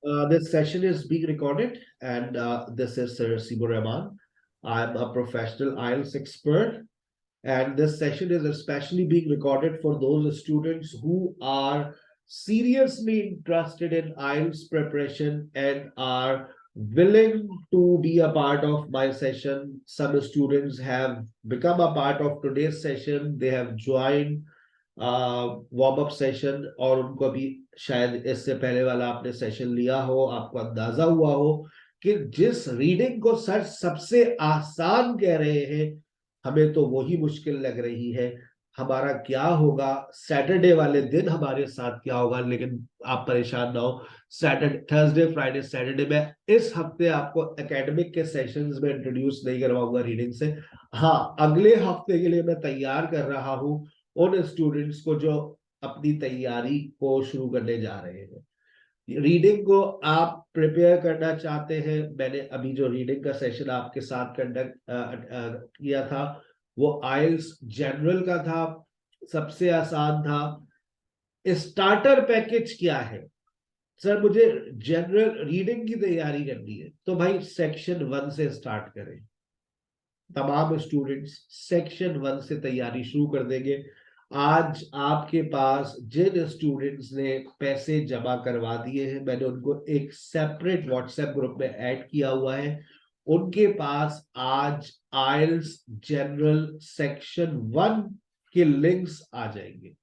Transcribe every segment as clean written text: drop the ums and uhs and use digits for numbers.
This session is being recorded, and this is Sir Sibur Rahman. I'm a professional IELTS expert, and this session is especially being recorded for those students who are seriously interested in IELTS preparation and are willing to be a part of my session. Some students have become a part of today's session. They have joined warm up session, और उनको अभी शायद इससे पहले वाला आपने session लिया हो, आपको अंदाजा हुआ हो कि जिस रीडिंग को सर सबसे आसान कह रहे हैं, हमें तो वही मुश्किल लग रही है। हमारा क्या होगा सैटरडे वाले दिन, हमारे साथ क्या होगा। लेकिन आप परेशान ना हो, सैटरडे, थर्सडे, फ्राइडे, सैटरडे में इस हफ्ते आपको एकेडमिक के सेशंस में इंट्रोड्यूस नहीं करवाऊंगा रीडिंग से। हाँ, अगले हफ्ते के लिए मैं तैयार कर रहा हूं उन स्टूडेंट्स को जो अपनी तैयारी को शुरू करने जा रहे हैं। रीडिंग को आप प्रिपेयर करना चाहते हैं, मैंने अभी जो रीडिंग का सेशन आपके साथ कंडक्ट किया था वो आइल्स जनरल का था, सबसे आसान था। स्टार्टर पैकेज क्या है सर? मुझे जनरल रीडिंग की तैयारी करनी है, तो भाई सेक्शन 1 से स्टार्ट करें। तमाम स्टूडेंट्स सेक्शन 1 से तैयारी शुरू कर देंगे। आज आपके पास जिन स्टूडेंट्स ने पैसे जमा करवा दिए हैं, मैंने उनको एक सेपरेट व्हाट्सएप ग्रुप में ऐड किया हुआ है। उनके पास आज आइल्स जनरल सेक्शन 1 के लिंक्स आ जाएंगे।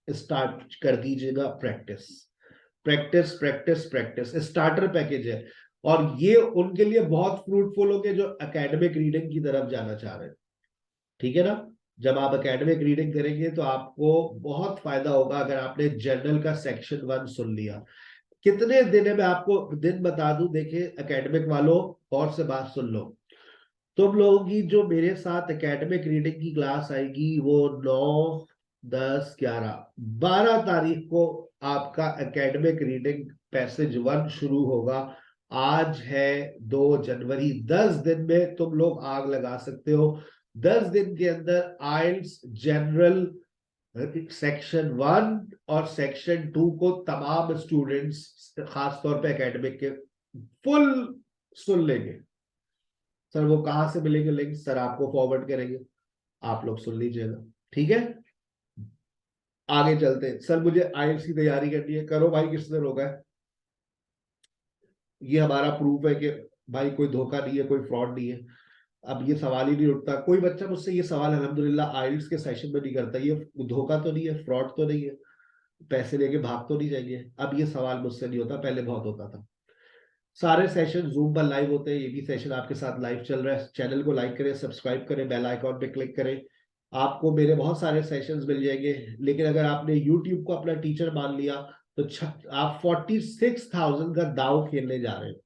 स्टार्ट कर दीजिएगा practice practice practice practice. Starter package है और ये उनके लिए बहुत फ्रूटफुल होंगे जो एकेडमिक रीडिंग की तरफ जाना चाह रहे हैं। ठीक है ना? जब आप एकेडमिक रीडिंग करेंगे तो आपको बहुत फायदा होगा। अगर आपने जर्नल का सेक्शन 1 सुन लिया, कितने दिन है मैं आपको दिन बता दूं। देखिए एकेडमिक वालों, और से बात सुन लो। तुम लोगों की जो मेरे साथ एकेडमिक रीडिंग की क्लास आएगी वो 9, 10, 11, 12 तारीख को आपका एकेडमिक रीडिंग पैसेज 1 शुरू होगा। आज है 2 जनवरी। 10 दिन में तुम लोग आग लगा सकते हो। 10 दिन के अंदर आइल्स जनरल सेक्शन 1 और सेक्शन 2 को तमाम स्टूडेंट्स खासतौर पे एकेडमिक के फुल सुन लेंगे। सर वो कहां से मिलेंगे लिंक? सर आपको फॉरवर्ड करेंगे, आप लोग सुन लीजिएगा। ठीक है, आगे चलते हैं। सर मुझे आइल्स की तैयारी करनी है। करो भाई, किसने रोका है? ये हमारा प्रूफ है कि भाई कोई धोखा नहीं है, कोई फ्रॉड नहीं है। अब ये सवाल ही नहीं उठता। कोई बच्चा मुझसे ये सवाल अल्हम्दुलिल्लाह आइल्स के सेशन में नहीं करता। ये धोखा तो नहीं है, फ्रॉड तो नहीं है, पैसे लेके भाग तो नहीं जाएंगे? अब ये सवाल मुझसे नहीं होता, पहले बहुत होता था। सारे सेशन जूम पर लाइव होते हैं, ये भी सेशन आपके साथ लाइव चल रहा है। चैनल को लाइक करें, सब्सक्राइब करें, बेल आइकॉन पे क्लिक करें। आपको मेरे बहुत सारे सेशंस मिल जाएंगे। लेकिन अगर आपने यूट्यूब को अपना टीचर मान लिया तो आप 46,000 का दाव खेलने जा रहे हैं।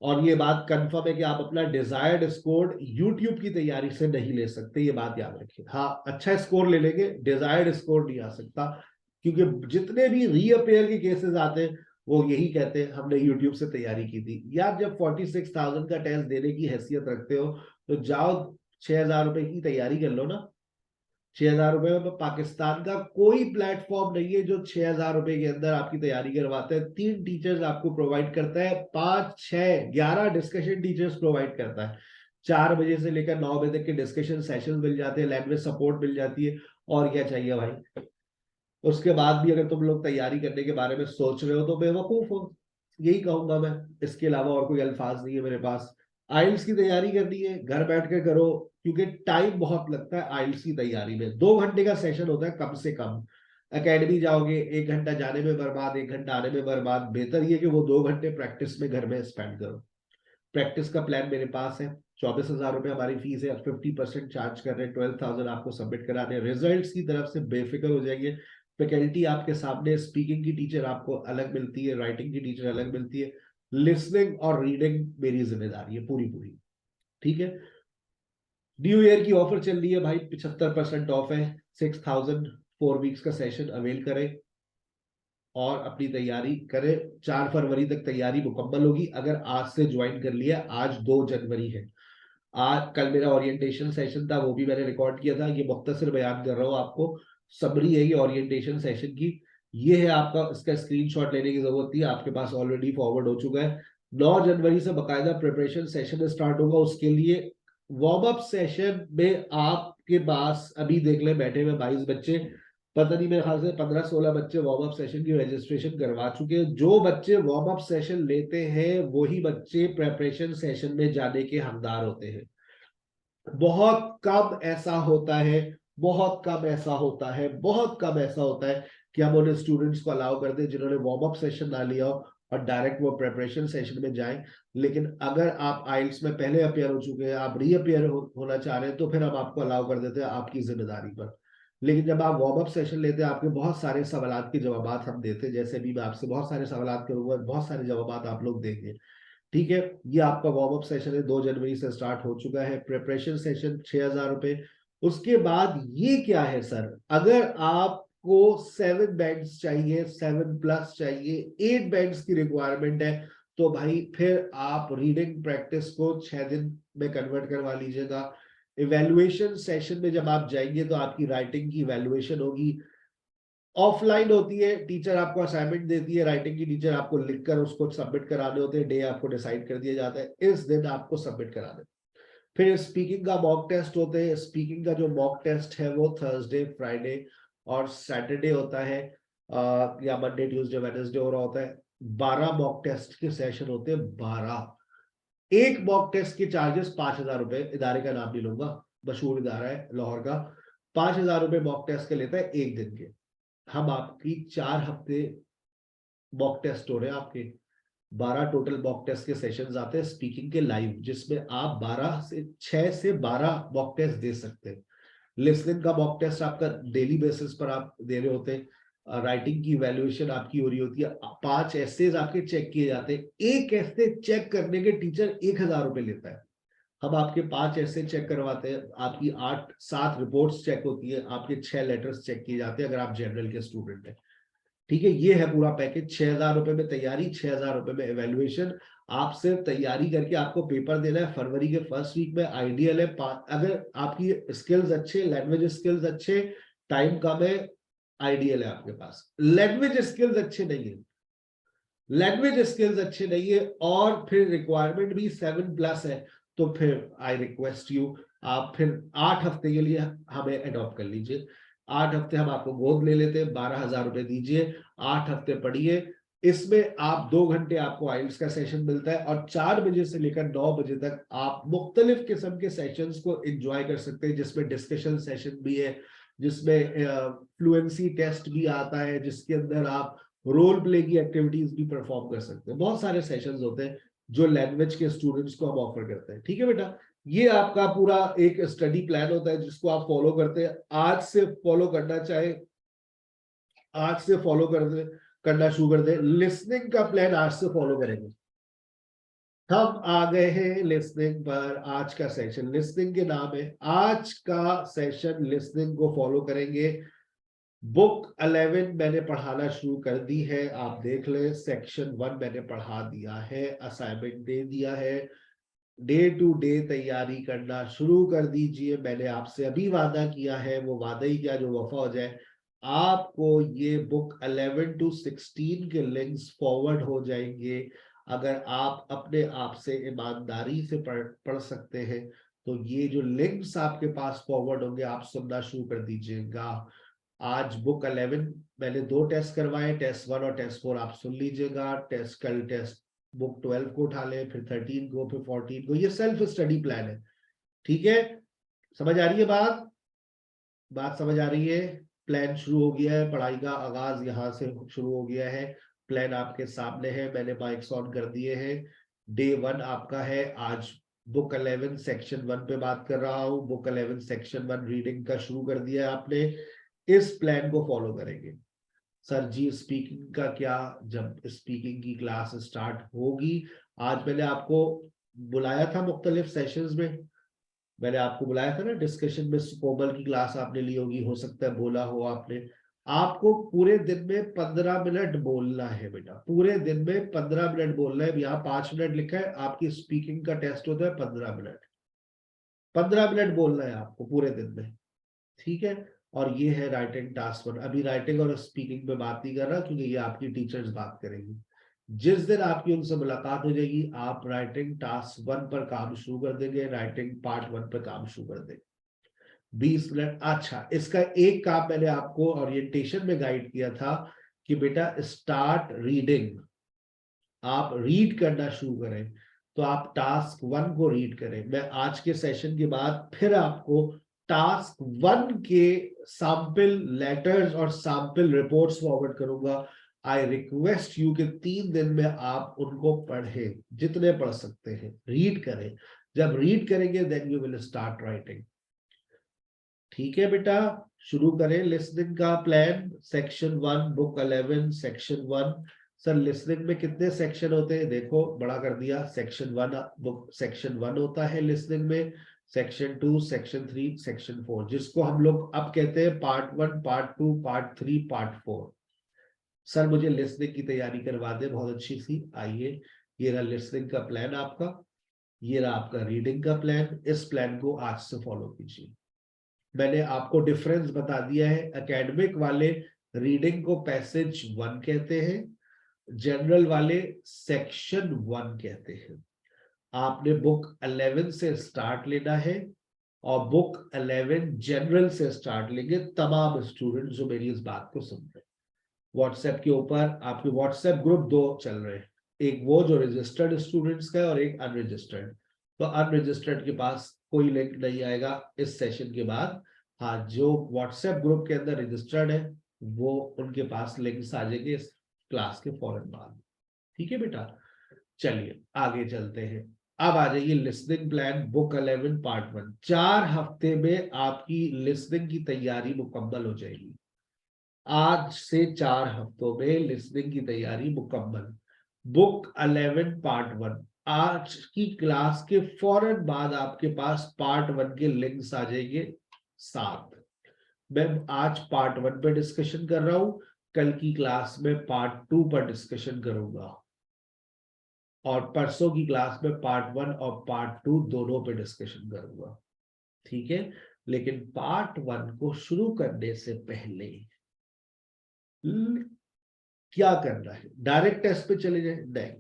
और ये बात कंफर्म है कि आप अपना डिजायर्ड स्कोर यूट्यूब की तैयारी से नहीं ले सकते, ये बात याद रखिए। हाँ, अच्छा स्कोर ले लेंगे, डिजायर्ड स्कोर नहीं आ सकता। क्योंकि जितने भी रीअपेयर के केसेस आते हैं वो यही कहते हैं हमने यूट्यूब से तैयारी की थी। यार जब 46,000 का टेस्ट देने की हैसियत रखते हो तो जाओ 6,000 रुपए की तैयारी कर लो ना। 6,000 रुपए में पाकिस्तान का कोई प्लेटफॉर्म नहीं है जो 6,000 रुपए के अंदर आपकी तैयारी करवाते हैं। 3 टीचर्स आपको प्रोवाइड करता है, 5, 6, 11 डिस्कशन टीचर्स प्रोवाइड करता है। 4 बजे से लेकर 9 बजे तक के डिस्कशन सेशन मिल जाते हैं, लैंग्वेज सपोर्ट मिल जाती है। और क्या चाहिए भाई? उसके बाद भी अगर तुम लोग तैयारी करने के बारे में सोच रहे हो तो बेवकूफ हो, यही कहूंगा मैं। इसके अलावा और कोई अल्फाज नहीं है मेरे पास। आइल्स की तैयारी करनी है, घर बैठ कर करो, क्योंकि टाइम बहुत लगता है आइल्स की तैयारी में। 2 घंटे का सेशन होता है कम से कम। एकेडमी जाओगे 1 घंटा जाने में बर्बाद, 1 घंटा आने में बर्बाद। बेहतर ये कि वो 2 घंटे प्रैक्टिस में घर में स्पेंड करो। प्रैक्टिस का प्लान मेरे पास है। 24,000 रुपए हमारी फीस है, 50% चार्ज कर रहे हैं। 12,000 आपको सबमिट कराने। रिजल्ट्स की तरफ से बेफिक्र हो जाएंगे। फैकल्टी आपके सामने, स्पीकिंग की टीचर आपको अलग मिलती है, राइटिंग की टीचर अलग मिलती है, लिसनिंग और रीडिंग मेरी जिम्मेदारी है पूरी पूरी। ठीक है, न्यू ईयर की ऑफर चल रही है भाई, 75% ऑफ है। 6,000 4 वीक्स का सेशन अवेल करें और अपनी तैयारी करें। 4 फरवरी तक तैयारी मुकम्मल होगी अगर आज से ज्वाइन कर लिया। आज 2 जनवरी है। आज कल मेरा ओरिएंटेशन सेशन था, वो भी मैंने रिकॉर्ड किया था। ये मुख्तसर बयान कर रहा हूँ आपको, समरी है ये ओरिएंटेशन सेशन की। ये है आपका, इसका स्क्रीनशॉट लेने की जरूरत नहीं है, आपके पास ऑलरेडी फॉरवर्ड हो चुका है। 9 जनवरी से बकायदा प्रिपरेशन सेशन स्टार्ट होगा। उसके लिए वार्म अप सेशन में आपके पास अभी देख ले बैठे हुए 22 बच्चे, पता नहीं मेरे ख्याल से 15-16 बच्चे वार्म अप सेशन की रजिस्ट्रेशन करवा चुके हैं। जो बच्चे वार्म अप सेशन लेते हैं वही बच्चे प्रिपरेशन सेशन में जाने के हकदार होते हैं। बहुत कम ऐसा होता है, बहुत कम ऐसा होता है, बहुत कम ऐसा होता है कि हम उन्हें स्टूडेंट्स को अलाउ कर दें जिन्होंने वार्म अप सेशन ना लिया हो और डायरेक्ट वो प्रिपरेशन सेशन में जाएं। लेकिन अगर आप आइल्स में पहले अपियर हो चुके हैं, आप रीअपियर होना चाह रहे हैं, तो फिर हम आपको अलाउ कर देते हैं आपकी जिम्मेदारी पर। लेकिन जब आप वार्म अप सेशन लेते हैं, आपके बहुत सारे सवालात के जवाब हम देते हैं, जैसे भी मैं आपसे बहुत सारे सवालात करूंगा, बहुत सारे जवाब आप लोग देंगे। ठीक है, ये आपका वार्म अप सेशन है, 2 जनवरी से स्टार्ट हो चुका है। प्रिपरेशन सेशन 6,000 रुपए। उसके बाद ये क्या है सर, अगर आपको 7 बैंड्स चाहिए, 7+ चाहिए, 8 बैंड्स की रिक्वायरमेंट है, तो भाई फिर आप रीडिंग प्रैक्टिस को 6 दिन में कन्वर्ट करवा लीजिएगा। इवेल्युएशन सेशन में जब आप जाएंगे तो आपकी राइटिंग की इवेल्युएशन होगी, ऑफलाइन होती है। टीचर आपको असाइनमेंट देती है, राइटिंग की टीचर आपको लिखकर उसको सबमिट कराने होते हैं, डे आपको डिसाइड कर दिया जाता है, इस दिन आपको सबमिट कराने। फिर स्पीकिंग का मॉक टेस्ट होते हैं। स्पीकिंग का जो मॉक टेस्ट है वो थर्सडे, फ्राइडे और सैटरडे होता है, या मंडे, ट्यूसडे, वेडनेसडे हो रहा होता है। 12 मॉक टेस्ट के सेशन होते हैं, 12। एक मॉक टेस्ट के चार्जेस 5,000 रुपए, इदारे का नाम नहीं लूंगा, मशहूर इदारा है लाहौर का। 5,000 रुपए मॉक टेस्ट के लेता है एक दिन के। हम आपकी 4 हफ्ते मॉक टेस्ट हो रहे हैं आपके, 12 टोटल मॉक टेस्ट के सेशंस आते हैं स्पीकिंग के लाइव, जिसमें आप 6 से 12 मॉक टेस्ट दे सकते हैं। लिसनिंग का मॉक टेस्ट आपका डेली बेसिस पर आप दे रहे होते हैं। राइटिंग की वैल्यूएशन आपकी हो रही होती है। 5 एसेज आपके चेक किए जाते हैं। एक ऐसे चेक करने के टीचर 1,000 रुपए लेता है। हम आपके 5 ऐसे चेक करवाते हैं, आपकी 8-7 रिपोर्ट्स चेक होती है, आपके 6 लेटर्स चेक किए जाते हैं अगर आप जनरल के स्टूडेंट हैं। ठीक है, ये है पूरा पैकेज। 6,000 रुपए में तैयारी, 6,000 रुपए में इवेल्युएशन। आप सिर्फ तैयारी करके आपको पेपर देना है फरवरी के फर्स्ट वीक में। आइडियल है अगर आपकी स्किल्स अच्छे, लैंग्वेज स्किल्स अच्छे, टाइम कम है, आइडियल है आपके पास। लैंग्वेज स्किल्स अच्छे नहीं है, लैंग्वेज स्किल्स अच्छे नहीं है और फिर रिक्वायरमेंट भी 7+ है, तो फिर आई रिक्वेस्ट यू, आप फिर 8 हफ्ते के लिए हमें अडॉप्ट कर लीजिए। 8 हफ्ते हम आपको गोद ले लेते हैं, 12,000 रुपए दीजिए, 8 हफ्ते पढ़िए। इसमें आप 2 घंटे आपको आइल्स का सेशन मिलता है और 4 बजे से लेकर 9 बजे तक आप मुख्तलिफ किस्म के सेशंस को एंजॉय कर सकते हैं, जिसमें डिस्कशन सेशन भी है, जिसमें फ्लुएंसी टेस्ट भी आता है, जिसके अंदर आप रोल प्ले की एक्टिविटीज भी परफॉर्म कर सकते हैं। बहुत सारे सेशंस होते हैं जो लैंग्वेज के स्टूडेंट्स को हम ऑफर करते हैं। ठीक है बेटा, ये आपका पूरा एक स्टडी प्लान होता है जिसको आप फॉलो करते हैं। आज से फॉलो करना चाहे आज से फॉलो करना शुरू कर दे। लिसनिंग का प्लान आज से फॉलो करेंगे। हम आ गए हैं लिसनिंग पर। आज का सेशन लिसनिंग के नाम है। आज का सेशन लिसनिंग को फॉलो करेंगे। बुक 11 मैंने पढ़ाना शुरू कर दी है, आप देख ले। सेक्शन 1 मैंने पढ़ा दिया है, असाइनमेंट दे दिया है। डे टू डे तैयारी करना शुरू कर दीजिए। मैंने आपसे अभी वादा किया है, वो वादा ही क्या जो वफा हो जाए। आपको ये बुक 11 to 16 के लिंक्स फॉरवर्ड हो जाएंगे। अगर आप अपने आप से ईमानदारी से पढ़ सकते हैं तो ये जो लिंक्स आपके पास फॉरवर्ड होंगे आप सुनना शुरू कर दीजिएगा। आज बुक 11 मैंने 2 टेस्ट करवाए, टेस्ट 1 और टेस्ट 4 आप सुन लीजिएगा। कल टेस्ट बुक 12 को उठा ले, फिर 13 को, फिर 14 को। ये सेल्फ स्टडी प्लान है। ठीक है, समझ आ रही है बात समझ आ रही है। प्लान शुरू हो गया है, पढ़ाई का आगाज यहाँ से शुरू हो गया है। प्लान आपके सामने है, मैंने माइक्स ऑन कर दिए हैं। डे 1 आपका है आज। बुक 11 सेक्शन 1 पे बात कर रहा हूँ। बुक 11 सेक्शन 1 रीडिंग का शुरू कर दिया है आपने। इस प्लान को फॉलो करेंगे। सर जी स्पीकिंग का क्या, जब स्पीकिंग की क्लास स्टार्ट होगी। आज मैंने आपको बुलाया था मुख्तलिफ सेशंस में, मैंने आपको बुलाया था ना डिस्कशन में। कोमल की क्लास आपने ली होगी, हो सकता है बोला हो आपने। आपको पूरे दिन में 15 मिनट बोलना है बेटा, पूरे दिन में 15 मिनट बोलना है। यहाँ 5 मिनट लिखा है, आपकी स्पीकिंग का टेस्ट होता है 15 मिनट। 15 मिनट बोलना है आपको पूरे दिन में। ठीक है, और ये है राइटिंग टास्क 1। अभी राइटिंग और स्पीकिंग पे बात नहीं कर रहा क्योंकि ये आपकी टीचर्स बात करेंगी। जिस दिन आपकी उनसे मुलाकात हो जाएगी आप राइटिंग टास्क 1 पर काम शुरू कर देंगे, राइटिंग पार्ट 1 पर काम शुरू कर देंगे। 20 मिनट। अच्छा, इसका एक काम मैंने आपको ओरिएंटेशन में गाइड किया था कि बेटा स्टार्ट रीडिंग, आप रीड करना शुरू करें। तो आप टास्क 1 को रीड करें। मैं आज के सेशन के बाद फिर आपको टास्क 1 के सैंपल लेटर्स और सैंपल रिपोर्ट्स फॉरवर्ड करूंगा। आई रिक्वेस्ट यू कि 3 दिन में आप उनको पढ़ें, जितने पढ़ सकते हैं रीड करें। जब रीड करेंगे then you will start writing. ठीक है बेटा, शुरू करें लिसनिंग का plan. Section 1 book 11 section 1। Sir listening में कितने सेक्शन होते हैं? देखो बड़ा कर दिया। सेक्शन 1 बुक सेक्शन 1 होता है लिसनिंग में, सेक्शन 2 सेक्शन 3 सेक्शन 4, जिसको हम लोग अब कहते हैं part 1 part 2 part 3 part 4। Sir मुझे लिसनिंग की तैयारी करवा दे बहुत अच्छी सी। आइए, ये रहा लिसनिंग का प्लान आपका, ये रहा आपका रीडिंग का प्लान। इस प्लान को आज से फॉलो कीजिए। मैंने आपको डिफरेंस बता दिया है। एकेडमिक वाले रीडिंग को पैसेज 1 कहते हैं, जनरल वाले सेक्शन 1 कहते हैं। आपने बुक 11 से स्टार्ट लेना है और बुक 11 जनरल से स्टार्ट लेंगे तमाम स्टूडेंट जो मेरी इस बात को सुन रहे हैं। व्हाट्सएप के ऊपर आपके व्हाट्सएप ग्रुप 2 चल रहे हैं, एक वो जो रजिस्टर्ड स्टूडेंट्स का है और एक अनरजिस्टर्ड। तो अनरजिस्टर्ड के पास कोई लिंक नहीं आएगा इस सेशन के बाद। हाँ, जो व्हाट्सएप ग्रुप के अंदर रजिस्टर्ड है वो उनके पास लिंक्स आ जाएंगे इस क्लास के फौरन बाद। ठीक है बेटा, चलिए आगे चलते हैं। अब आ जाइए लिसनिंग प्लान बुक 11 पार्ट 1। 4 हफ्ते में आपकी लिसनिंग की तैयारी मुकम्मल हो जाएगी। आज से 4 हफ्तों में लिसनिंग की तैयारी मुकम्मल। बुक 11 पार्ट 1, आज की क्लास के फौरन बाद आपके पास पार्ट 1 के लिंक्स आ जाएंगे 7। मैं आज पार्ट 1 पे डिस्कशन कर रहा हूं, कल की क्लास में पार्ट 2 पर डिस्कशन करूंगा और परसों की क्लास में पार्ट 1 और पार्ट 2 दोनों पे डिस्कशन करूंगा। ठीक है, लेकिन पार्ट 1 को शुरू करने से पहले क्या करना है? डायरेक्ट टेस्ट पे चले जाए? नहीं।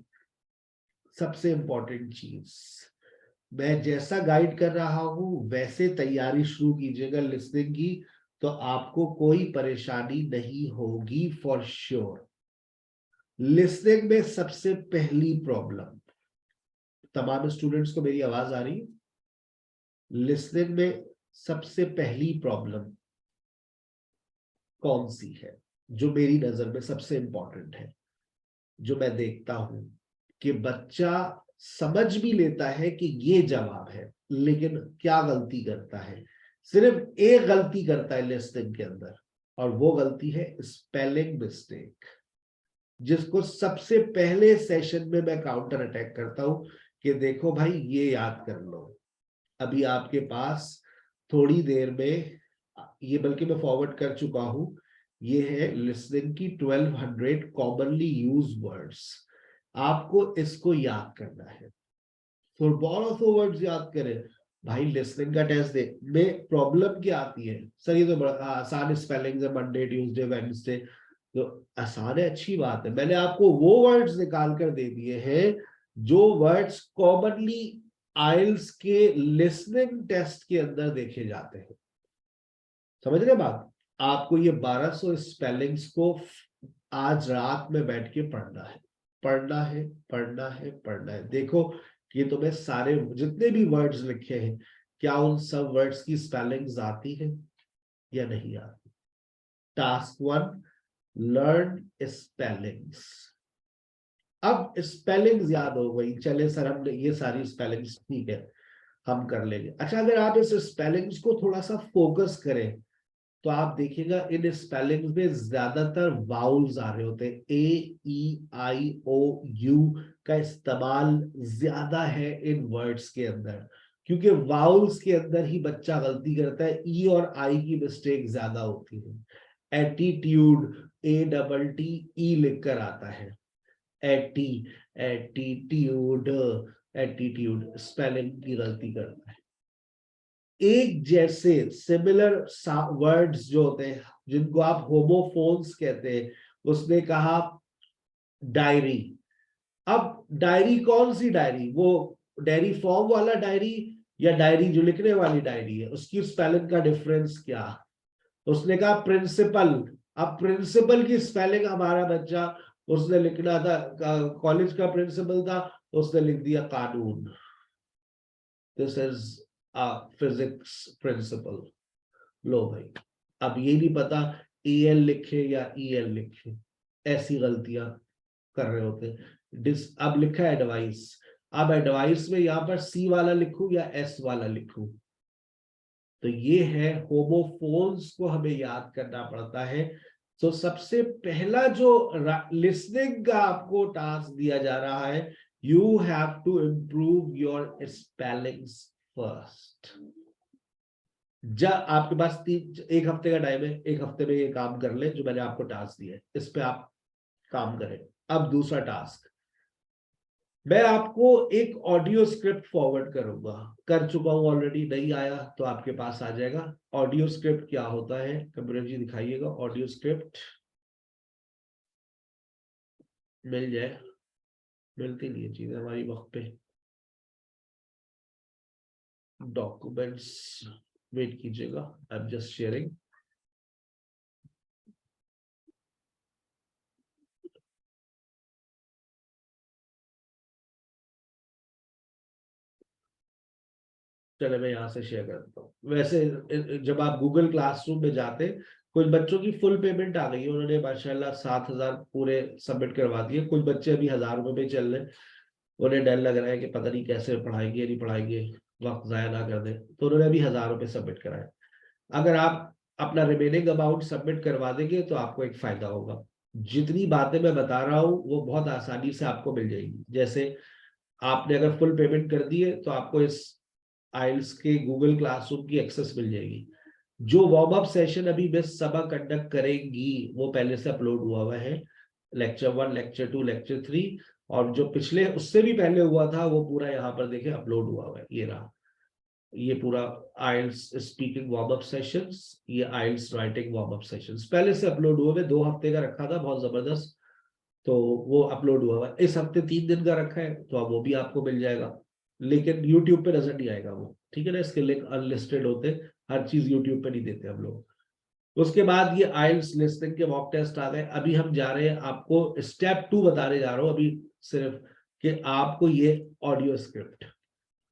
सबसे इंपॉर्टेंट चीज, मैं जैसा गाइड कर रहा हूं वैसे तैयारी शुरू कीजिएगा लिसनिंग की, तो आपको कोई परेशानी नहीं होगी फॉर श्योर। लिसनिंग में सबसे पहली प्रॉब्लम, तमाम स्टूडेंट्स को मेरी आवाज आ रही है? लिसनिंग में सबसे पहली प्रॉब्लम कौन सी है जो मेरी नजर में सबसे इंपॉर्टेंट है, जो मैं देखता हूं कि बच्चा समझ भी लेता है कि ये जवाब है लेकिन क्या गलती करता है? सिर्फ एक गलती करता है लिसनिंग के अंदर, और वो गलती है स्पेलिंग मिस्टेक, जिसको सबसे पहले सेशन में मैं काउंटर अटैक करता हूं कि देखो भाई ये याद कर लो। अभी आपके पास थोड़ी देर में ये, बल्कि मैं फॉरवर्ड कर चुका हूं, ये है लिसनिंग की 1200 कॉमनली यूज वर्ड्स। आपको इसको याद करना है। फुटबॉल ऑफ वर्ड्स याद करें भाई, लिसनिंग का टेस्ट दे में प्रॉब्लम क्या आती है? सर ये तो बड़ा आसान स्पेलिंग है, मंडे ट्यूसडे वेडनेसडे, तो आसान है, अच्छी बात है। मैंने आपको वो वर्ड्स निकाल कर दे दिए हैं जो वर्ड्स कॉमनली आइल्स के लिसनिंग टेस्ट के अंदर देखे जाते हैं। समझ रहे बात? आपको ये 1200 स्पेलिंग्स को आज रात में बैठ के पढ़ना है, पढ़ना है, पढ़ना है, पढ़ना है। देखो ये तो मैं सारे जितने भी वर्ड्स लिखे हैं, क्या उन सब वर्ड्स की स्पेलिंग्स आती है या नहीं आती? Task 1, learn spellings. अब स्पेलिंग्स याद हो गई, चले सर हमने ये सारी स्पेलिंग्स, ठीक है हम कर लेंगे। अच्छा, अगर आप इस स्पेलिंग्स को थोड़ा सा फोकस करें तो आप देखिएगा इन स्पेलिंग्स में ज्यादातर वाउल्स आ रहे होते हैं। ए ई आई ओ यू का इस्तेमाल ज्यादा है इन वर्ड्स के अंदर, क्योंकि वाउल्स के अंदर ही बच्चा गलती करता है। ई और आई की मिस्टेक ज्यादा होती है। Attitude, A double T E लिखकर आता है, एटी, एटीट्यूड, एटीट्यूड स्पेलिंग की गलती करता है। एक जैसे सिमिलर वर्ड्स जो होते हैं जिनको आप होमोफोन्स कहते हैं, उसने कहा डायरी। अब डायरी कौन सी डायरी, वो डायरी फॉर्म वाला डायरी या डायरी जो लिखने वाली डायरी है, उसकी स्पेलिंग का डिफरेंस क्या। उसने कहा प्रिंसिपल। अब प्रिंसिपल की स्पेलिंग हमारा बच्चा, उसने लिखना था, कॉलेज का प्रिंसिपल था, उसने लिख दिया कानून। This is a physics principle. लो भाई, अब ये नहीं पता एल लिखे या ईएल लिखे, ऐसी गलतियां कर रहे होते हैं। अब लिखा है एडवाइस, अब एडवाइस में यहां पर सी वाला लिखूं या एस वाला लिखूं, तो ये है होमोफोन्स को हमें याद करना पड़ता है। तो सबसे पहला जो लिसनिंग का आपको टास्क दिया जा रहा है, you have to improve your spellings first. जब आपके पास एक हफ्ते का टाइम है, एक हफ्ते में ये काम कर ले जो मैंने आपको टास्क दिया है, इस पे आप काम करें। अब दूसरा टास्क, मैं आपको एक ऑडियो स्क्रिप्ट फॉरवर्ड करूंगा, कर चुका हूं ऑलरेडी, नहीं आया तो आपके पास आ जाएगा। ऑडियो स्क्रिप्ट क्या होता है, कंप्यूटर जी दिखाइएगा। ऑडियो स्क्रिप्ट मिल जाए, मिलती नहीं है चीजें हमारी वक्त पे। डॉक्यूमेंट्स, वेट कीजिएगा, आई एम जस्ट शेयरिंग। चले मैं यहाँ से शेयर करता हूँ। वैसे जब आप गूगल क्लासरूम में जाते, कुछ बच्चों की फुल पेमेंट आ गई है, उन्होंने माशाल्लाह 7,000 पूरे सबमिट करवा दिए। कुछ बच्चे अभी 1,000 रुपए पे चल रहे, उन्हें डर लग रहा है कि पता नहीं कैसे पढ़ाएंगे, नहीं पढ़ाएंगे, वक्त जाया ना कर दे, तो उन्होंने अभी 1,000 रुपए सबमिट कराए। अगर आप अपना रिमेनिंग अमाउंट सबमिट करवा देंगे तो आपको एक फायदा होगा। जितनी बातें मैं बता रहा हूँ वो बहुत आसानी से आपको मिल जाएगी। जैसे आपने अगर फुल पेमेंट कर दी है तो आपको इस आइल्स के गूगल क्लासरूम की एक्सेस मिल जाएगी। जो वार्म अप सेशन अभी मिस सबा कंडक्ट करेंगी वो पहले से अपलोड हुआ हुआ है, लेक्चर 1, लेक्चर 2, लेक्चर 3, और जो पिछले उससे भी पहले हुआ था वो पूरा यहाँ पर देखे अपलोड हुआ हुआ है। ये रहा, ये पूरा आइल्स स्पीकिंग वार्म अप सेशंस, ये आइल्स राइटिंग वार्म अप सेशंस पहले से अपलोड हुए। 2 हफ्ते का रखा था, बहुत जबरदस्त, तो वो अपलोड हुआ हुआ है। इस हफ्ते 3 दिन का रखा है, तो अब वो भी आपको मिल जाएगा, लेकिन यूट्यूब पे नजर नहीं आएगा वो, ठीक है ना। इसके लिंक अनलिस्टेड होते, हर चीज यूट्यूब पे नहीं देते हम लोग। उसके बाद ये आइल्स लिस्टिंग के मॉक टेस्ट आ गए। अभी हम जा रहे हैं, आपको स्टेप 2 बताने जा रहा हूँ अभी सिर्फ, कि आपको ये ऑडियो स्क्रिप्ट,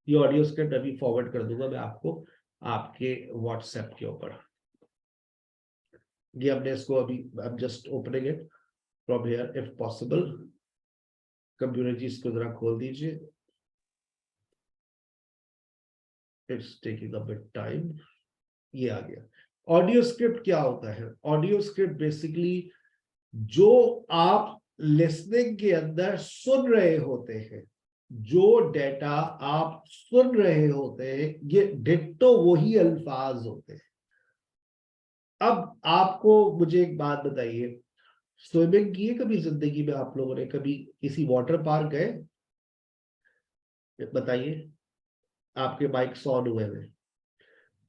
ये ऑडियो स्क्रिप्ट अभी फॉरवर्ड कर दूंगा मैं आपको आपके व्हाट्सएप के ऊपर। ये हमने इसको अभी, I am just opening it from here if possible. Computer जी इसको जरा खोल दीजिए, it's taking a bit time. ये आ गया। ऑडियो स्क्रिप्ट क्या होता है? ऑडियो स्क्रिप्ट बेसिकली जो आप लिसनिंग के अंदर सुन रहे होते हैं, जो डेटा आप सुन रहे होते हैं, ये डिट्टो वही अल्फाज होते हैं। अब आपको मुझे एक बात बताइए, स्विमिंग की है कभी जिंदगी में आप लोगों ने? कभी किसी वाटर पार्क गए? बताइए, आपके माइक ऑन हुए हैं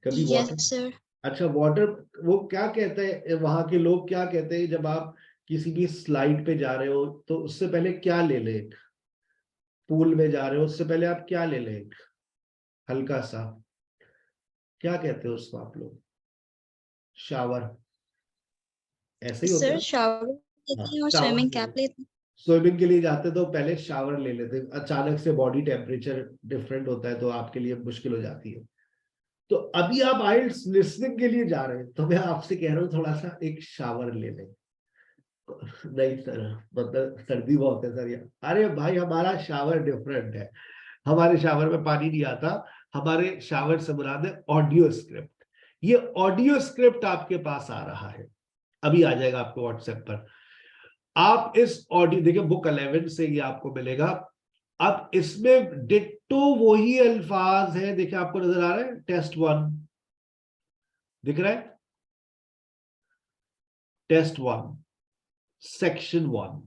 कभी यस वाटर? सर। अच्छा, वाटर, वो क्या कहते हैं वहां के लोग, क्या कहते हैं जब आप किसी भी स्लाइड पे जा रहे हो तो उससे पहले क्या ले ले? पूल में जा रहे हो उससे पहले आप क्या ले ले? हल्का सा, क्या कहते हो उसको आप लोग? शावर, ऐसे ही होता सर है। शावर हाँ, लेते हैं और स्विमिंग शावर। कैप लेते हैं। स्विमिंग के लिए जाते तो पहले शावर ले लेते, अचानक से बॉडी टेम्परेचर डिफरेंट होता है तो आपके लिए मुश्किल हो जाती है। तो अभी आप आइल्स लिसनिंग के लिए जा रहे हैं, तो मैं आपसे कह रहा हूँ थोड़ा सा एक शावर ले लें। नहीं सर, मतलब सर्दी बहुत है सर यार। अरे भाई, हमारा शावर डिफरेंट है, हमारे शावर में पानी नहीं आता, हमारे शावर से मुराद है ऑडियो स्क्रिप्ट। ये ऑडियो स्क्रिप्ट आपके पास आ रहा है, अभी आ जाएगा आपको व्हाट्सएप पर। आप इस ऑडियो देखिए, बुक 11 से ये आपको मिलेगा। अब इसमें डिट्टो वही अल्फाज है, देखिए आपको नजर आ रहा है, टेस्ट 1 दिख रहा है, टेस्ट 1 सेक्शन 1।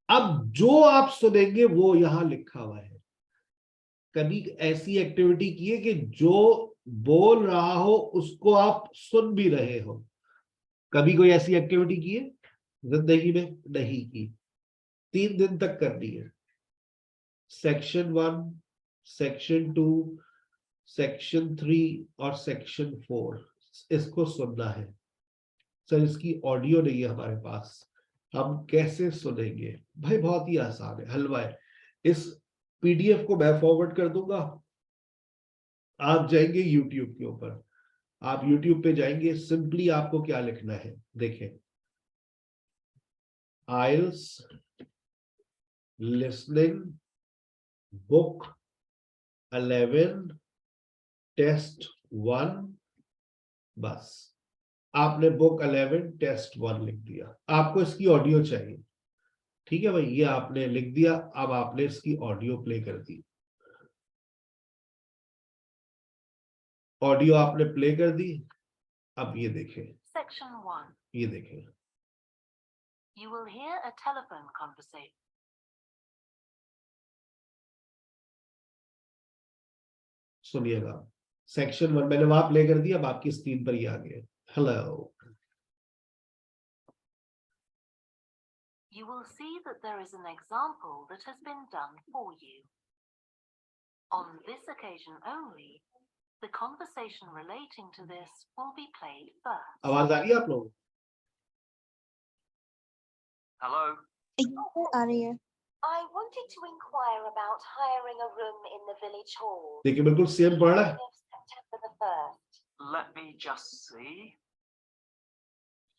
अब जो आप सुनेंगे वो यहां लिखा हुआ है। कभी ऐसी एक्टिविटी की है कि जो बोल रहा हो उसको आप सुन भी रहे हो। कभी कोई ऐसी एक्टिविटी की है जिंदगी में? नहीं की। 3 दिन तक करनी है। सेक्शन 1, सेक्शन 2, सेक्शन 3 और सेक्शन 4 इसको सुनना है। सर इसकी ऑडियो नहीं है हमारे पास, हम कैसे सुनेंगे? भाई बहुत ही आसान है, हलवा है। इस पीडीएफ को मैं फॉरवर्ड कर दूंगा, आप जाएंगे यूट्यूब के ऊपर, आप यूट्यूब पे जाएंगे, सिंपली आपको क्या लिखना है देखें, आइल्स लिसनिंग बुक 11 टेस्ट 1, बस आपने बुक 11 टेस्ट 1 लिख दिया। आपको इसकी ऑडियो चाहिए, ठीक है भाई, ये आपने लिख दिया। अब आपने इसकी ऑडियो प्ले कर दी, ऑडियो आपने प्ले कर दी। अब ये देखें, Section 1. ये देखें, You will hear a telephone conversation. सुनिएगा। सेक्शन 1 मैंने वहां प्ले कर दिया, अब आपकी स्क्रीन पर ये आ गया। Hello. You will see that there is an example that has been done for you. On this occasion only, the conversation relating to this will be played first. आवाज आ रही है आप लोगों को? Hello. आ रही है। I wanted to inquire about hiring a room in the village hall. देखिए बिल्कुल सेम पढ़ रहा है। September the 1st. Let me just see.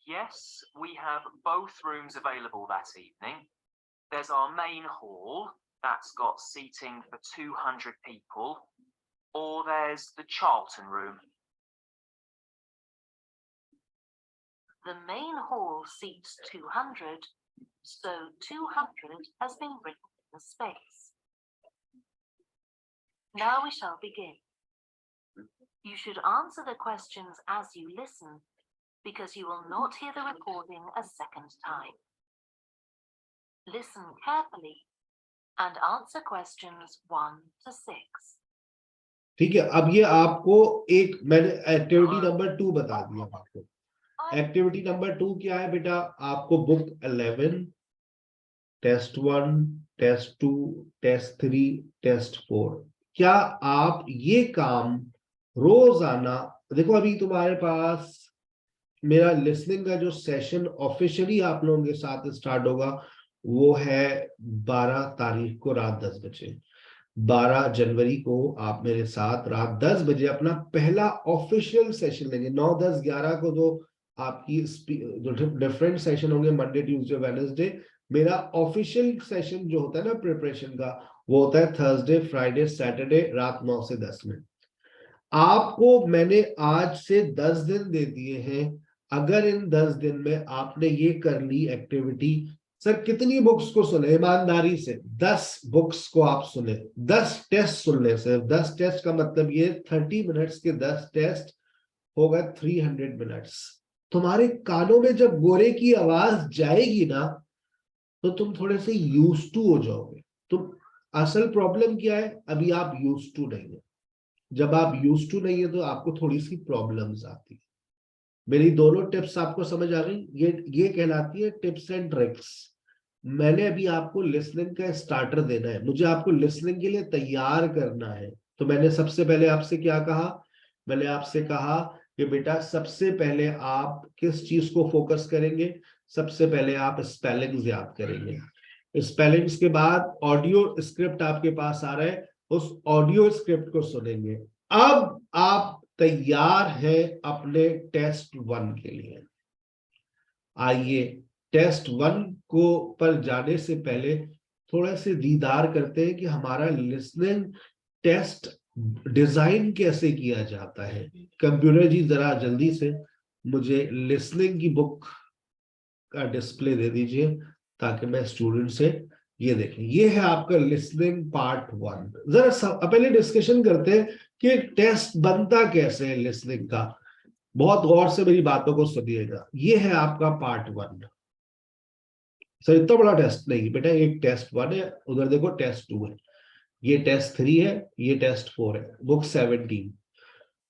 Yes, we have both rooms available that evening. There's our main hall that's got seating for 200 people, or there's the Charlton room. The main hall seats 200, so 200 has been written in the space. Now we shall begin. You should answer the questions as you listen, because you will not hear the recording a second time. Listen carefully and answer questions 1 to 6. ठीक है, अब ये आपको एक मैंने activity number 2 बता दिया आपको। एक्टिविटी नंबर 2 क्या है बेटा? आपको book 11 test 1 test 2 test 3 test 4, क्या आप ये काम रोजाना, देखो अभी तुम्हारे पास मेरा लिसनिंग का जो सेशन ऑफिशियली आप लोगों के साथ स्टार्ट होगा वो है 12 तारीख को रात 10 बजे। 12 जनवरी को आप मेरे साथ रात 10 बजे अपना पहला ऑफिशियल सेशन लेंगे। 9, 10, 11 को जो आपकी जो डिफरेंट सेशन होंगे मंडे ट्यूसडे वेडनेसडे, मेरा ऑफिशियल सेशन जो होता है ना प्रिपरेशन का, वो होता है थर्सडे फ्राइडे सैटरडे रात 9 से 10 में। आपको मैंने आज से 10 दिन दे दिए हैं। अगर इन 10 दिन में आपने ये कर ली एक्टिविटी, सर कितनी बुक्स को सुने? ईमानदारी से 10 बुक्स को आप सुने, 10 टेस्ट सुन ले। सिर्फ 10 टेस्ट का मतलब ये 30 मिनट्स के 10 टेस्ट होगा 300 मिनट्स। तुम्हारे कानों में जब गोरे की आवाज जाएगी ना तो तुम थोड़े से यूज टू हो जाओगे। तुम असल प्रॉब्लम क्या है? अभी आप यूज टू नहीं है। जब आप यूज टू नहीं है तो आपको थोड़ी सी प्रॉब्लम्स आती है। मेरी दोनों टिप्स आपको समझ आ गई? ये कहलाती है टिप्स एंड ट्रिक्स। मैंने अभी आपको लिसनिंग का स्टार्टर देना है, मुझे आपको लिसनिंग के लिए तैयार करना है। तो मैंने सबसे पहले आपसे क्या कहा? मैंने आपसे कहा कि बेटा सबसे पहले आप किस चीज को फोकस करेंगे? सबसे पहले आप स्पेलिंग्स याद करेंगे। स्पेलिंग्स के बाद ऑडियो स्क्रिप्ट आपके पास आ रहा है, उस ऑडियो स्क्रिप्ट को सुनेंगे। अब आप तैयार है अपने टेस्ट 1 के लिए। आइए टेस्ट 1 को पर जाने से पहले थोड़ा से दीदार करते हैं कि हमारा लिसनिंग टेस्ट डिजाइन कैसे किया जाता है। कंप्यूटर जी जरा जल्दी से मुझे लिसनिंग की बुक का डिस्प्ले दे दीजिए ताकि मैं स्टूडेंट से ये देखें। ये है आपका लिसनिंग पार्ट 1। जरा पहले डिस्कशन करते हैं कि टेस्ट बनता कैसे है लिसनिंग का। बहुत गौर से मेरी बातों को सुनिएगा। ये है आपका पार्ट 1। सर इतना बड़ा टेस्ट नहीं बेटा, एक टेस्ट 1 है, उधर देखो टेस्ट 2 है, ये टेस्ट 3 है, ये टेस्ट 4 है, बुक 17।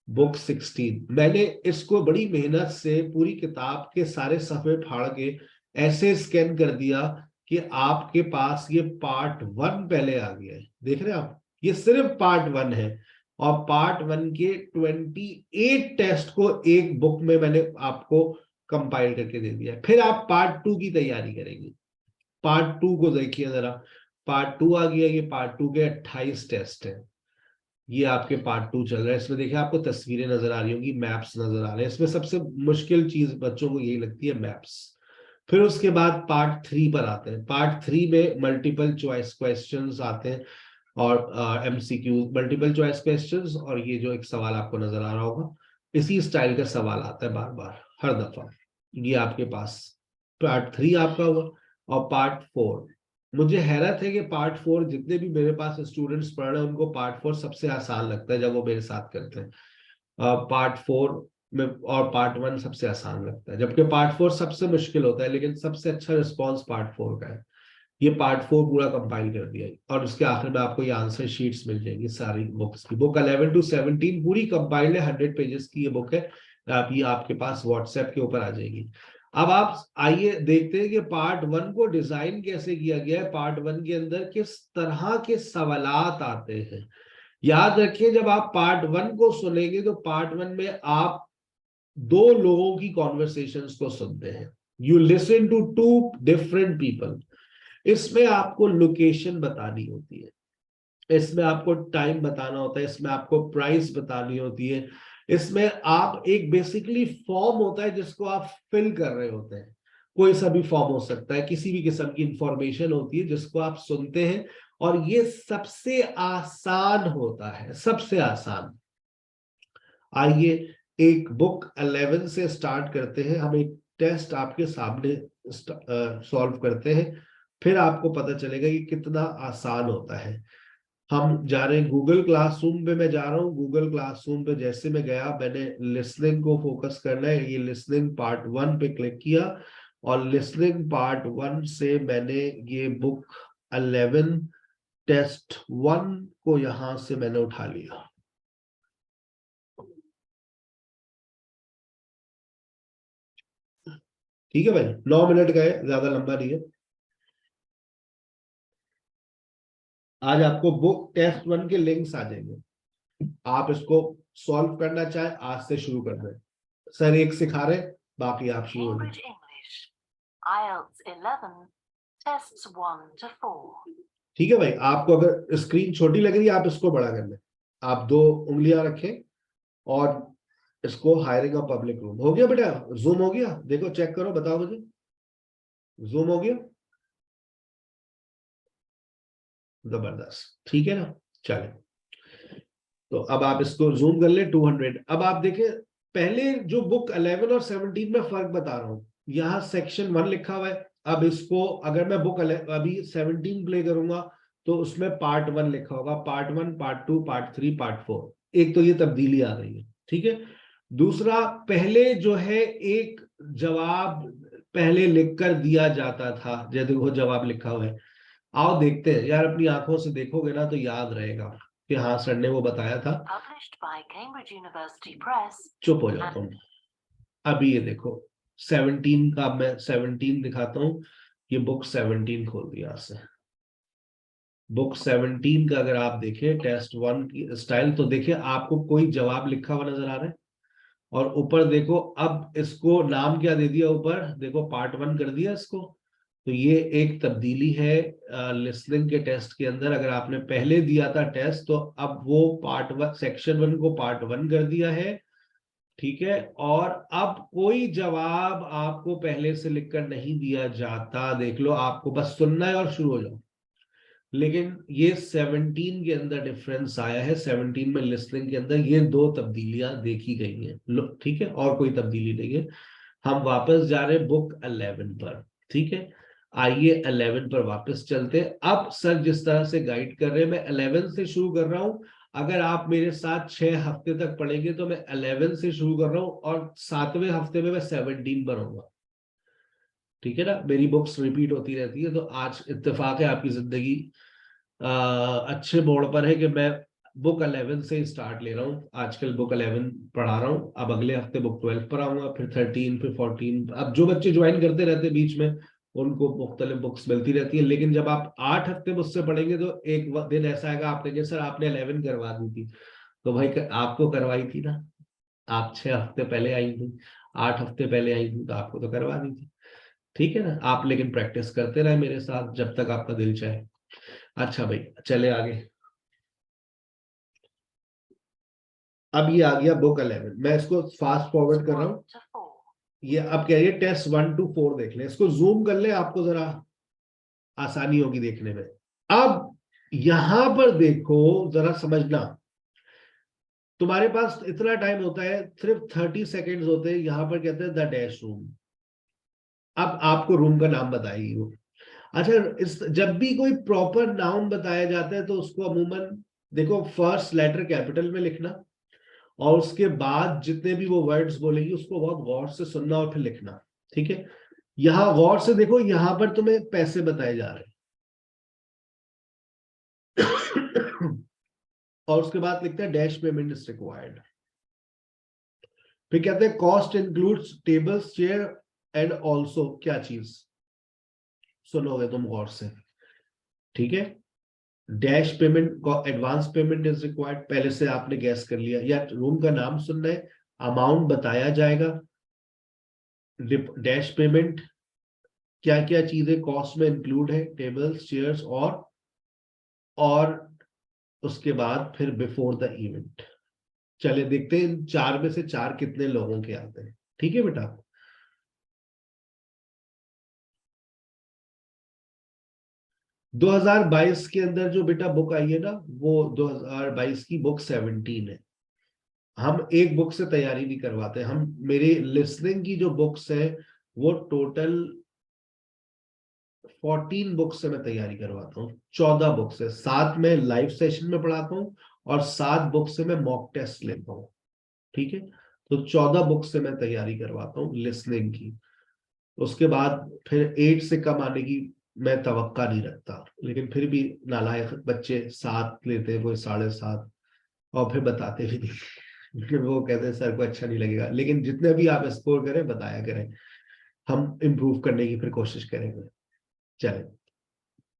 बुक 16। मैंने इसको बड़ी मेहनत से पूरी किताब के सारे सफ़े फाड़ के ऐसे स्कैन कर दिया कि आपके पास ये पार्ट 1 पहले आ गया है। देख रहे हैं आप, ये सिर्फ पार्ट 1 है और पार्ट 1 के 28 टेस्ट को एक बुक में मैंने आपको कंपाइल करके दे दिया। फिर आप पार्ट 2 की तैयारी करेंगे। पार्ट 2 को देखिए जरा, पार्ट 2 आ गया, ये पार्ट 2 के 28 टेस्ट है। ये आपके पार्ट 2 चल रहा है। इसमें देखिए आपको तस्वीरें नजर आ रही होंगी, मैप्स नजर आ रहे हैं। इसमें सबसे मुश्किल चीज बच्चों को यही लगती है, मैप्स। फिर उसके बाद पार्ट 3 पर आते हैं। पार्ट 3 में मल्टीपल चॉइस क्वेश्चंस आते हैं और एमसीक्यू, मल्टीपल चॉइस क्वेश्चंस, और ये जो एक सवाल आपको नजर आ रहा होगा, इसी स्टाइल का सवाल आता है बार बार हर दफा। ये आपके पास पार्ट 3 आपका हुआ। और पार्ट 4, मुझे हैरत है कि पार्ट 4 जितने भी मेरे पास स्टूडेंट्स पढ़ रहे हैं उनको पार्ट 4 सबसे आसान लगता है जब वो मेरे साथ करते हैं। पार्ट 4 में और पार्ट 1 सबसे आसान लगता है, जबकि पार्ट 4 सबसे मुश्किल होता है, लेकिन सबसे अच्छा रिस्पॉन्स पार्ट 4 का है। ये पार्ट 4 पूरा कंपाइल कर दिया है और उसके आखिर में आपको ये आंसर शीट्स मिल जाएंगी सारी बुक्स की। बुक 11 to 17 पूरी कंपाइल्ड है, 100 पेजेस की ये बुक है। आप ये आपके पास व्हाट्सएप के ऊपर आ जाएगी। अब आप आइए देखते हैं कि पार्ट 1 को डिजाइन कैसे किया गया है। पार्ट 1 के अंदर किस तरह के सवालात आते हैं। याद रखिए, जब आप पार्ट 1 को सुनेंगे तो पार्ट 1 में आप 2 लोगों की कॉन्वर्सेशंस को सुनते हैं। You listen to 2 different people. इसमें आपको लोकेशन बतानी होती है, इसमें आपको टाइम बताना होता है, इसमें आपको प्राइस बतानी होती है, इसमें आप एक बेसिकली फॉर्म होता है जिसको आप फिल कर रहे होते हैं। कोई सा भी फॉर्म हो सकता है, किसी भी किस्म की इंफॉर्मेशन होती है जिसको आप सुनते हैं। और ये सबसे आसान होता है, सबसे आसान। आइए एक बुक 11 से स्टार्ट करते हैं। हम एक टेस्ट आपके सामने सॉल्व करते हैं, फिर आपको पता चलेगा कि कितना आसान होता है। हम जा रहे हैं गूगल क्लासरूम पे, मैं जा रहा हूँ गूगल क्लासरूम पे। जैसे मैं गया, मैंने लिसनिंग को फोकस करना है, ये लिसनिंग पार्ट 1 पे क्लिक किया और लिसनिंग पार्ट 1 से मैंने ये बुक 11 टेस्ट 1 को यहां से मैंने उठा लिया। ठीक है भाई, 9 मिनट का है, ज्यादा लंबा नहीं है। आज आपको बुक टेस्ट 1 के लिंक्स आ जाएंगे। आप इसको सॉल्व करना चाहे आज से शुरू कर दें। सर एक सिखा रहे, बाकी आप शुरू हो Cambridge English, IELTS 11, tests 1 to 4. ठीक है भाई, आपको अगर स्क्रीन छोटी लग रही है आप इसको बड़ा कर लें। आप 2 उंगलियां रखें और इसको हायरिंग अ पब्लिक रूम। हो गया बेटा, जूम हो गया? देखो चेक करो, बताओ मुझे, जूम हो गया? जबरदस्त, ठीक है ना। चले, तो अब आप इसको जूम कर ले 200। अब आप देखें, पहले जो बुक 11 और 17 में फर्क बता रहा हूं, यहाँ सेक्शन 1 लिखा हुआ है। अब इसको अगर मैं बुक अभी 17 प्ले करूंगा तो उसमें पार्ट 1 लिखा होगा, पार्ट 1, पार्ट 2, पार्ट 3, पार्ट 4। एक तो ये तब्दीली आ गई है, ठीक है। दूसरा, पहले जो है एक जवाब पहले लिखकर दिया जाता था, जैसे वो जवाब लिखा हुआ है। आओ देखते हैं यार, अपनी आंखों से देखोगे ना तो याद रहेगा कि हाँ सर ने वो बताया था। Published by Cambridge University Press. चुप हो जाता हूँ। अभी ये देखो 17 का, मैं 17 दिखाता हूँ। ये बुक 17 खोल दिया से। बुक 17 का अगर आप देखें टेस्ट 1 की स्टाइल, तो देखिए आपको कोई जवाब लिखा हुआ नजर आ रहा है। और ऊपर देखो, अब इसको नाम क्या दे दिया, ऊपर देखो पार्ट 1 कर दिया इसको। तो ये एक तब्दीली है लिसनिंग के टेस्ट के अंदर। अगर आपने पहले दिया था टेस्ट तो अब वो पार्ट 1, सेक्शन 1 को पार्ट 1 कर दिया है, ठीक है। और अब कोई जवाब आपको पहले से लिखकर नहीं दिया जाता, देख लो, आपको बस सुनना है और शुरू हो जाओ। लेकिन ये 17 के अंदर डिफरेंस आया है। 17 में लिसनिंग के अंदर ये 2 तब्दीलियां देखी गई हैं, लो ठीक है, और कोई तब्दीली नहीं है। हम वापस जा रहे हैं बुक 11 पर, ठीक है। आइए 11 पर वापस चलते हैं। अब सर जिस तरह से गाइड कर रहे हैं, मैं 11 से शुरू कर रहा हूं। अगर आप मेरे साथ 6 हफ्ते तक पढ़ेंगे तो मैं 11 से शुरू कर रहा हूं और 7वें हफ्ते में मैं 17 पर होऊंगा, ठीक है ना। मेरी बुक्स रिपीट होती रहती है, तो आज इत्तेफाक है आपकी जिंदगी अच्छे मोड़ पर है कि मैं बुक 11 से स्टार्ट ले रहा हूँ, आजकल बुक 11 पढ़ा रहा हूँ, अब अगले हफ्ते बुक 12 पढ़ाऊंगा, फिर 13, फिर 14। अब जो बच्चे ज्वाइन करते रहते हैं बीच में उनको मुख्तलिफ बुक्स मिलती रहती है। लेकिन जब आप 8 हफ्ते मुझसे पढ़ेंगे तो एक दिन ऐसा आएगा आपने कहा सर आपने 11 करवा दी थी, तो भाई आपको करवाई थी ना, आप 6 हफ्ते पहले आई थी, 8 हफ्ते पहले आई थी, तो आपको तो करवा दी थी। ठीक है ना, आप लेकिन प्रैक्टिस करते रहे मेरे साथ जब तक आपका दिल चाहे। अच्छा भाई चले आगे। अब ये आ गया बुक 11, मैं इसको फास्ट फॉरवर्ड कर रहा हूँ। 1 to 4. ये अब कह रही है टेस्ट 1 to 4 देख ले, इसको जूम कर ले, आपको जरा आसानी होगी देखने में। अब यहां पर देखो जरा समझना, तुम्हारे पास इतना टाइम होता है, सिर्फ 30 सेकेंड्स होते हैं। यहां पर कहते हैं द डैश रूम। अब आपको रूम का नाम बताएगी वो। अच्छा, इस जब भी कोई प्रॉपर नाउन बताया जाता है तो उसको अमूमन देखो फर्स्ट लेटर कैपिटल में लिखना, और उसके बाद जितने भी वो वर्ड्स बोलेगी उसको बहुत गौर से सुनना और फिर लिखना। ठीक है, यहां गौर से देखो, यहां पर तुम्हें पैसे बताए जा रहे हैं और उसके बाद लिखते हैं डैश पेमेंट इज रिक्वायर्ड। फिर कहते हैं cost includes tables chair and also, क्या चीज सुनोगे तुम गौर से। ठीक है, dash payment advance payment is required, पहले से आपने गैस कर लिया, या रूम का नाम सुनना है, अमाउंट बताया जाएगा, डैश पेमेंट क्या क्या चीजें कॉस्ट में इंक्लूड है, टेबल्स चेयर्स, और उसके बाद फिर बिफोर द इवेंट। चले देखते हैं इन 4 में से 4 कितने लोगों के आते हैं। ठीक है बेटा, दो 2022 के अंदर जो बेटा बुक आई है ना, वो 2022 की बुक 17 है। हम एक बुक से तैयारी नहीं करवाते, हम मेरे लिसनिंग की जो बुक्स है वो टोटल 14 बुक्स से मैं तैयारी करवाता हूँ। 14 बुक्स है, 7 में लाइव सेशन में पढ़ाता हूँ और 7 बुक से मैं मॉक टेस्ट लेता हूँ। ठीक है, तो 14 बुक से मैं तैयारी करवाता हूँ लिसनिंग की। उसके बाद फिर 8 से कम आने की मैं तवक्का नहीं रखता, लेकिन फिर भी नालायक बच्चे 7 लेते हैं, कोई 7.5, और फिर बताते भी नहीं फिर वो कहते हैं सर को अच्छा नहीं लगेगा। लेकिन जितने भी आप स्कोर करें बताया करें, हम इम्प्रूव करने की फिर कोशिश करेंगे। चले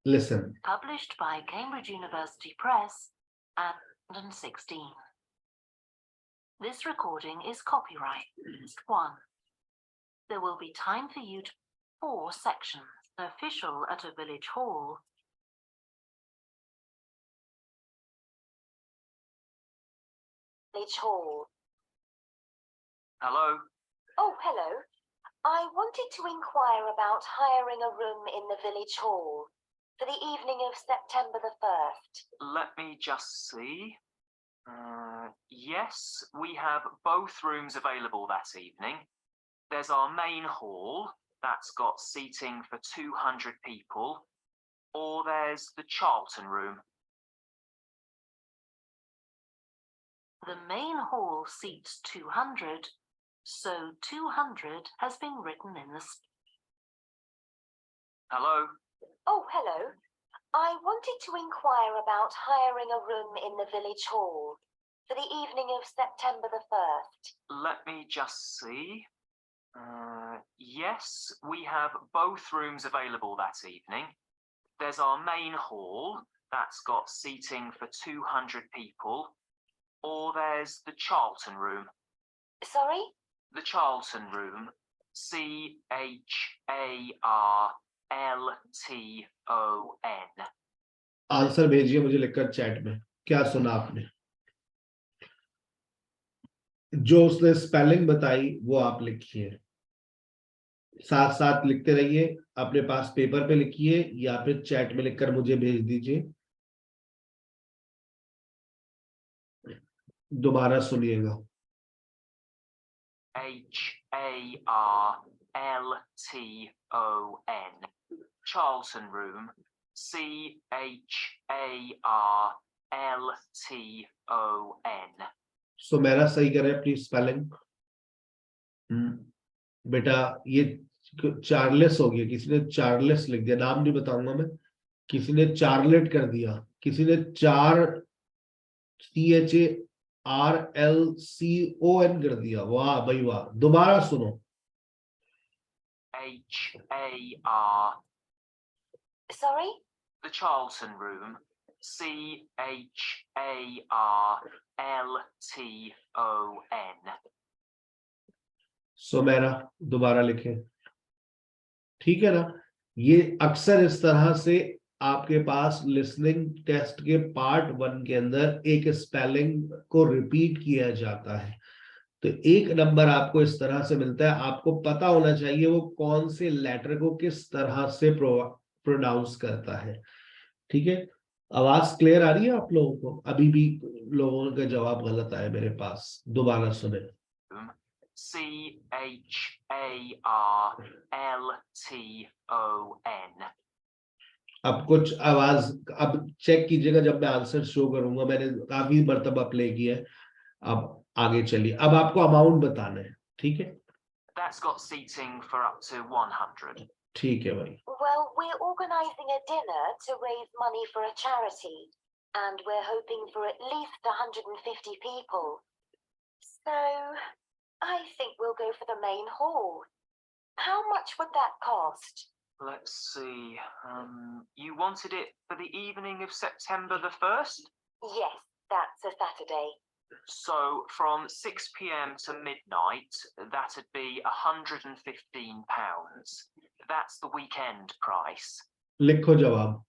listen. Published by Cambridge University Press and London 16. This recording is copyright 1. There will be time for you to 4 sections. Official at a village hall. Village hall. Hello. Oh, hello. I wanted to inquire about hiring a room in the village hall for the evening of September the 1st. Let me just see. Yes, we have both rooms available that evening. There's our main hall that's got seating for 200 people, or there's the Charlton room. The main hall seats 200, so 200 has been written in the... Hello. Oh, hello. I wanted to inquire about hiring a room in the village hall for the evening of September the 1st. Let me just see. Yes, we have both rooms available that evening. There's our main hall that's got seating for 200 people, or there's the Charlton room. Sorry? The Charlton room. CHARLTON. Answer भेजिए मुझे लिखकर chat में, क्या सुना आपने। जो उसने spelling बताई वो आप लिखिए, साथ साथ लिखते रहिए, अपने पास पेपर पे लिखिए या फिर चैट में लिखकर मुझे भेज दीजिए। दोबारा सुनिएगा। HARLTON. Charlton room. CHARLTON. सो मेरा सही करें अपनी स्पेलिंग। बेटा ये चार्लेस हो गया, किसी ने चार्लेस लिख दिया, नाम नहीं बताऊंगा मैं, किसी ने चार्लेट कर दिया, किसी ने CHARLCON कर दिया, वाह भाई वाह। दोबारा सुनो, HAR, Sorry? the Charlton Room, CHARLTON. Sumera दोबारा लिखें, ठीक है ना। ये अक्सर इस तरह से आपके पास लिसनिंग टेस्ट के पार्ट 1 के अंदर एक स्पेलिंग को रिपीट किया जाता है, तो 1 नंबर आपको इस तरह से मिलता है। आपको पता होना चाहिए वो कौन से लेटर को किस तरह से प्रोनाउंस करता है, ठीक है। आवाज क्लियर आ रही है आप लोगों को? अभी भी लोगों का जवाब गलत आया मेरे पास, दोबारा सुने। CHARLTON. अब कुछ आवाज, अब चेक कीजिएगा जब मैं आंसर शो करूंगा, मैंने काफी मर्तबा प्ले किया है। अब आगे चलिए, अब आपको अमाउंट बताना है, ठीक है। That's got seating for up to 100. ठीक है भाई। Well, we're organising a dinner to raise money for a charity, and we're hoping for at least 150 people. So, I think we'll go for the main hall. How much would that cost? Let's see. You wanted it for the evening of September the 1st? Yes, that's a Saturday. So from 6 p.m. to midnight, that'd be £115. That's the weekend price. लिखो जवाब।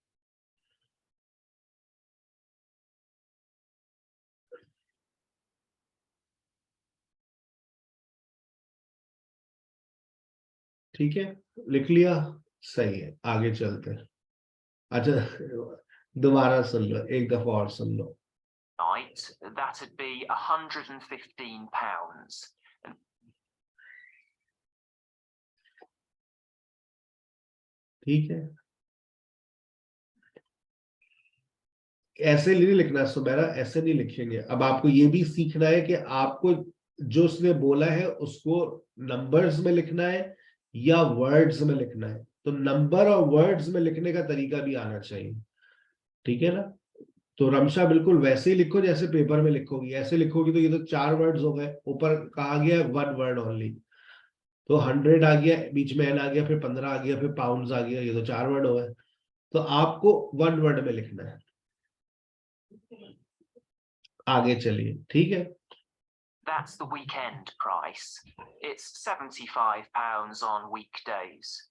ठीक है, लिख लिया, सही है, आगे चलते हैं। अच्छा, दोबारा सुन लो, एक दफा और सुन लो। Night, that'd be £115. ठीक है, ऐसे नहीं लिखना सुमेरा, ऐसे नहीं लिखेंगे। अब आपको ये भी सीखना है कि आपको जो उसने बोला है उसको नंबर्स में लिखना है या वर्ड्स में लिखना है। तो नंबर और वर्ड्स में लिखने का तरीका भी आना चाहिए, ठीक है ना। तो रमशा बिल्कुल वैसे ही लिखो जैसे पेपर में लिखोगी। ऐसे लिखोगी तो ये तो 4 वर्ड्स हो गए, ऊपर कहा गया 1 वर्ड ओनली। तो 100 आ गया, बीच में एन आ गया, फिर 15 आ गया, फिर पाउंड्स आ गया, ये तो 4 वर्ड हो गए। तो आपको 1 वर्ड में लिखना है। आगे चलिए, ठीक है। That's the weekend price. It's £75 on weekdays.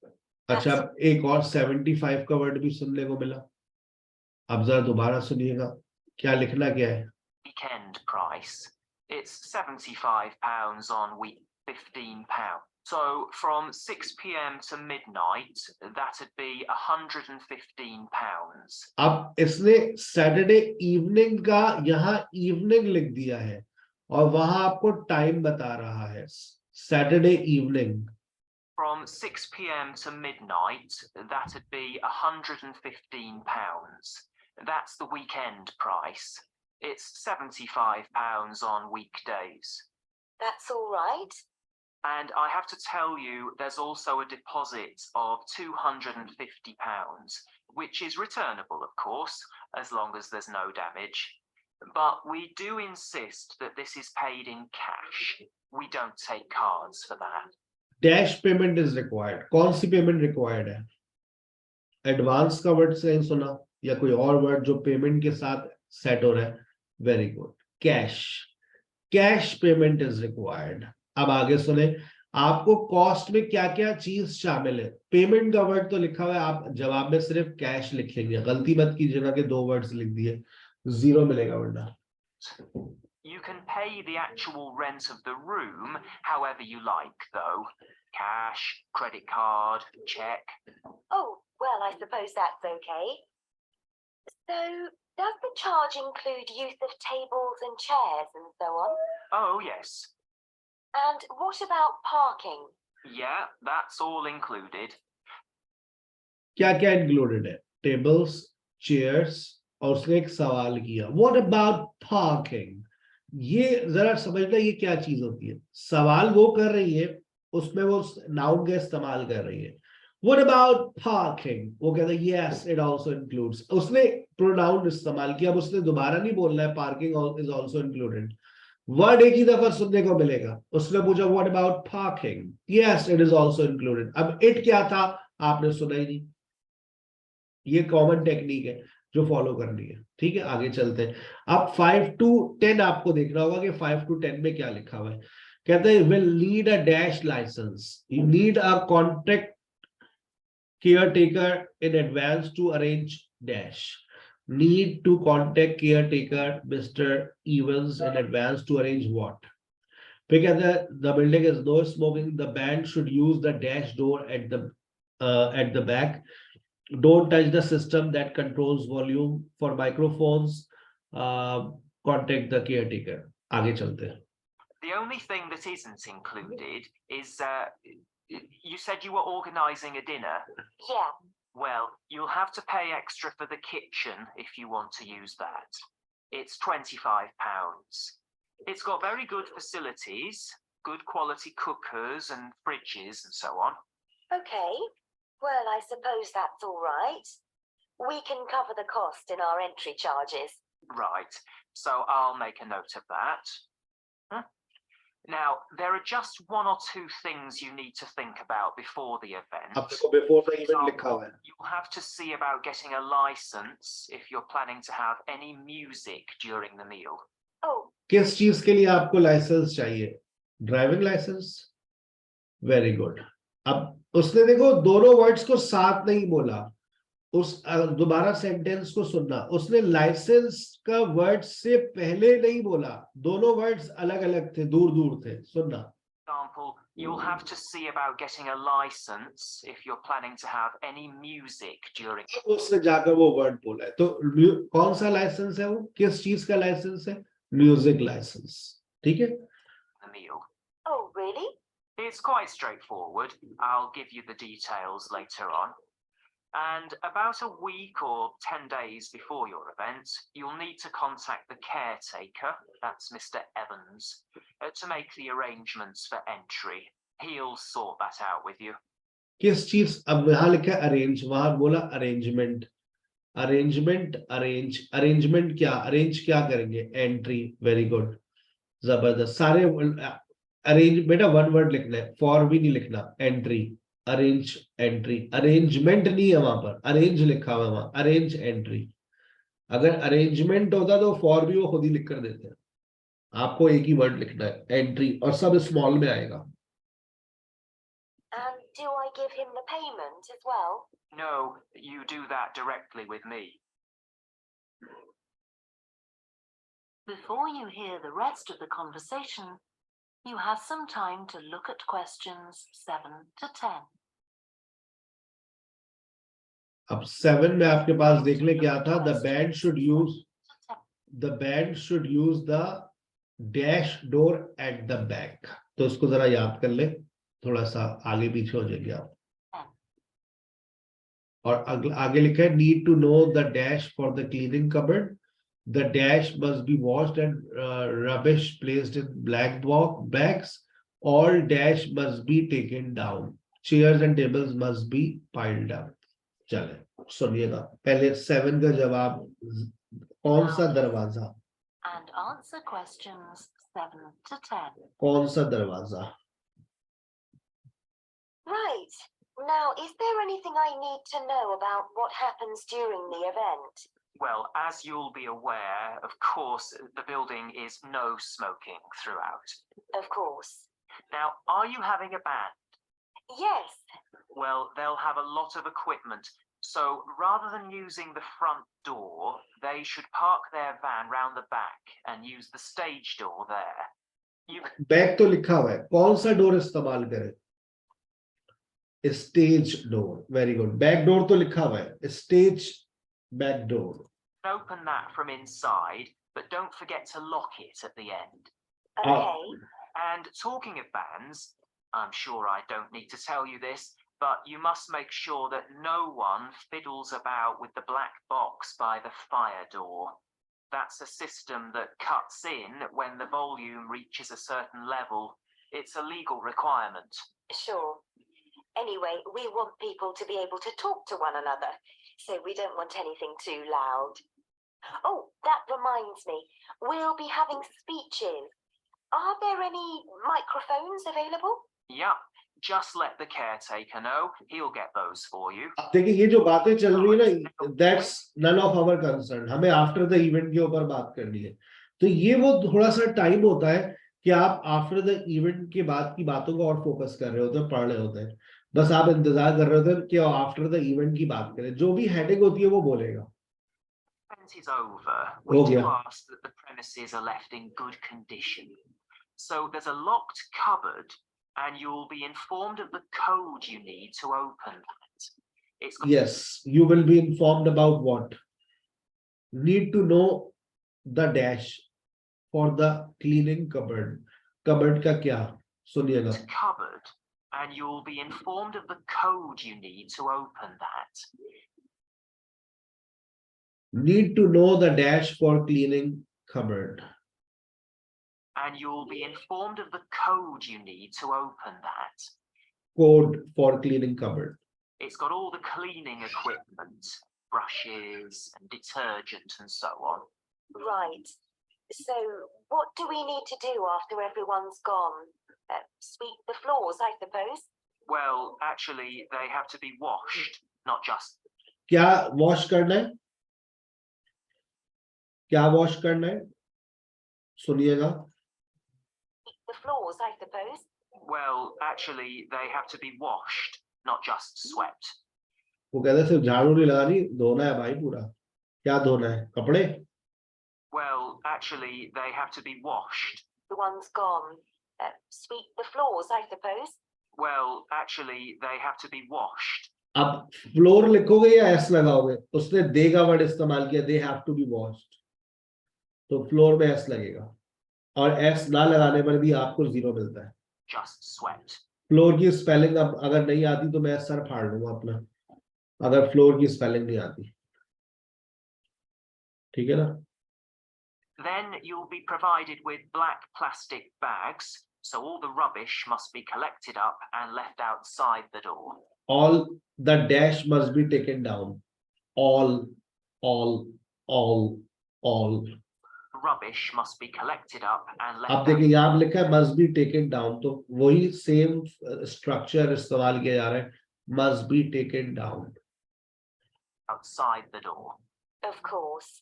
अच्छा, एक और 75 का वर्ड भी सुनने को मिला। अब जरा दोबारा सुनिएगा, क्या लिखना क्या है। Weekend price. It's £75 on week, £15. So from 6 p.m. to midnight, that'd be £115. अब इसने सैटरडे इवनिंग का यहाँ इवनिंग लिख दिया है और वहां आपको टाइम बता रहा है Saturday evening. From 6 p.m. to midnight, that'd be £115. That's the weekend price. It's £75 on weekdays. That's all right. And I have to tell you, there's also a deposit of £250, which is returnable, of course, as long as there's no damage. But we do insist that this is paid in cash. We don't take cards for that. Dash payment is required. कौन सी payment required है? Advance का word कहीं सुना या कोई और word जो payment के साथ सेट हो रहा है? Very good, cash. Cash payment is required. अब आगे सुने, आपको कॉस्ट में क्या क्या चीज शामिल है। पेमेंट का वर्ड तो लिखा हुआ है, आप जवाब में सिर्फ कैश लिखेंगे। गलती मत कीजिएगा कि 2 वर्ड्स लिख दिए, 0 मिलेगा वरना। You can pay the actual rent of the room however you like, though. Cash, credit card, check. Oh, well, I suppose that's okay. So, does the charge include use of tables and chairs and so on? Oh, yes. And what about parking? Yeah, that's all included. क्या क्या included है? Tables, chairs, और उसने एक सवाल किया, what about parking. ये जरा समझना ये क्या चीज होती है। सवाल वो कर रही है, उसमें वो नाउन का इस्तेमाल कर रही है। What about parking? वो कहता है yes, it also includes. उसने pronoun इस्तेमाल किया, अब उसने दोबारा नहीं बोलना है parking is also included. Word एक ही दफा सुनने को मिलेगा. उसने पूछा what about parking? Yes, it is also included. अब it क्या था आपने सुना ही नहीं. ये कॉमन टेक्निक है जो फॉलो करनी है. ठीक है, आगे चलते हैं. अब 5 to 10 आपको देखना होगा कि 5 to 10 में क्या लिखा हुआ है. कहते हैं will need a dash license. You need a contract caretaker in advance to arrange dash. Need to contact caretaker Mr. Evans in advance to arrange what? Because the building is no smoking, the band should use the dash door at the back. Don't touch the system that controls volume for microphones. Contact the caretaker. आगे चलते हैं. The only thing that isn't included is you said you were organizing a dinner. Yeah. Well, you'll have to pay extra for the kitchen if you want to use that. It's £25. It's got very good facilities, good quality cookers and fridges and so on. Okay. Well, I suppose that's all right. We can cover the cost in our entry charges. Right, so I'll make a note of that. Now, there are just one or two things you need to think about before the event. अब देखो before the event लिखा हुआ है. You'll have to see about getting a license if you're planning to have any music during the meal. Oh, किस चीज के लिए आपको लाइसेंस चाहिए? Driving licence. Very good. अब उसने देखो दोनों वर्ड्स को साथ नहीं बोला. उस दोबारा सेंटेंस को सुनना. उसने लाइसेंस का वर्ड से पहले नहीं बोला. दोनों वर्ड्स अलग अलग थे, दूर दूर थे. सुनना. Example, you'll have to see about getting a license if you're planning to have any music during. उसने जाकर वो वर्ड बोला है. तो कौन सा लाइसेंस है वो? किस चीज का लाइसेंस है? Music licence. ठीक है. The meal. oh, really? It's quite straightforward. I'll give you the details later on. And about a week or 10 days before your event, you'll need to contact the caretaker, that's Mr. Evans, to make the arrangements for entry. He'll sort that out with you. किस चीज? अब यहाँ लिखा है arrange, वहां बोला arrangement. Arrangement क्या? Arrange क्या करेंगे? एंट्री. वेरी गुड, जबरदस्त. सारे अरेंज बेटा वन वर्ड लिखना है, फॉर भी नहीं लिखना. Entry, arrange, entry. अरेंजमेंट नहीं है वहां पर, अरेंज लिखा हुआ है वहां. Arrange, entry. अगर अरेंजमेंट होता तो फॉर भी वो खुद ही लिख कर देते हैं. आपको एक ही वर्ड लिखना है, एंट्री, और सब स्मॉल में आएगा. And do I give him the payment as well? No, you do that directly with me. Before you hear the rest of the conversation, you have some time to look at questions 7 to 10. अब 7 में आपके पास देख ले क्या था. The band should use the dash door at the back. तो इसको जरा याद कर ले, थोड़ा सा आगे पीछे हो जाएंगे आप. और आगे लिखा है need to know the dash for the cleaning cupboard. The dash must be washed and rubbish placed in black bags. All dash must be taken down. Chairs and tables must be piled up. चले सुनिएगा. पहले 7 का जवाब, कौन सा दरवाजा? And answer questions 7 to 10. कौन सा दरवाजा? Right. Now, is there anything I need to know about what happens during the event? Well, as you'll be aware, of course, the building is no smoking throughout. Of course. Now, are you having a band? Yes. Well, they'll have a lot of equipment. So rather than using the front door, they should park their van round the back and use the stage door there. Back तो लिखा हुआ है, कौन सा door इस्तेमाल करें? Stage door. Very good. Back door तो लिखा हुआ है, stage back door. Open that from inside, but don't forget to lock it at the end. Okay. And talking of bands, I'm sure I don't need to tell you this, but you must make sure that no one fiddles about with the black box by the fire door. That's a system that cuts in when the volume reaches a certain level. It's a legal requirement. Sure. Anyway, we want people to be able to talk to one another, so we don't want anything too loud. Oh, that reminds me, we'll be having speeches. Are there any microphones available? Yeah, just let the caretaker know. He'll get those for you. अब देखिए ये जो बातें चल रही है ना, that's none of our concern. हमें आफ्टर द इवेंट के ऊपर बात करनी है. तो ये वो थोड़ा सा टाइम होता है कि आप आफ्टर द इवेंट के बाद की बातों को और फोकस कर रहे होते हैं, पढ़ रहे होते हैं. बस आप इंतजार कर रहे होते हैं कि आफ्टर द इवेंट की बात करें. जो भी हेडिंग होती है वो बोलेगा. Event is over. We Oh, do yeah. ask that the premises are left in good condition. So there's a locked cupboard, and you'll be informed of the code you need to open that. It's got Yes, you will be informed about what? Need to know the dash for the cleaning cupboard. Cupboard का क्या? सुनिएगा. a cupboard, and you'll be informed of the code you need to open that. Need to know the dash for cleaning cupboard. And you'll be informed of the code you need to open that. Code for cleaning cupboard. It's got all the cleaning equipment, brushes and detergent and so on. Right. So, what do we need to do after everyone's gone? Sweep the floors, I suppose? Well, actually, they have to be washed, not just. क्या wash करना है? क्या wash करना है? सुनिएगा. Sweep the floors, I suppose? Well, actually, they have to be washed, not just swept. वो कहते हैं सिर्फ झाड़ू नहीं लगानी, धोना है भाई पूरा. क्या धोना है? कपड़े? Well, actually, they have to be washed. The one's gone. Sweep the floors, I suppose? Well, actually, they have to be washed. अब फ्लोर लिखोगे या एस लगाओगे? उसने दे का वर्ड इस्तेमाल किया, they have to be washed, तो फ्लोर में एस लगेगा, और एस ना लगाने पर भी आपको 0 मिलता है. Just swept. फ्लोर की स्पेलिंग अब अगर नहीं आती तो मैं सर फाड़ लूंगा अपना, अगर फ्लोर की स्पेलिंग नहीं आती. ठीक है ना? Then you'll be provided with black plastic bags, so all the rubbish must be collected up and left outside the door. All the dash must be taken down. All. Rubbish must be collected up and left आप देखिए यहाँ लिखा है must be taken down, तो वही same structure इस्तेमाल किया जा रहा है, must be taken down. outside the door. Of course.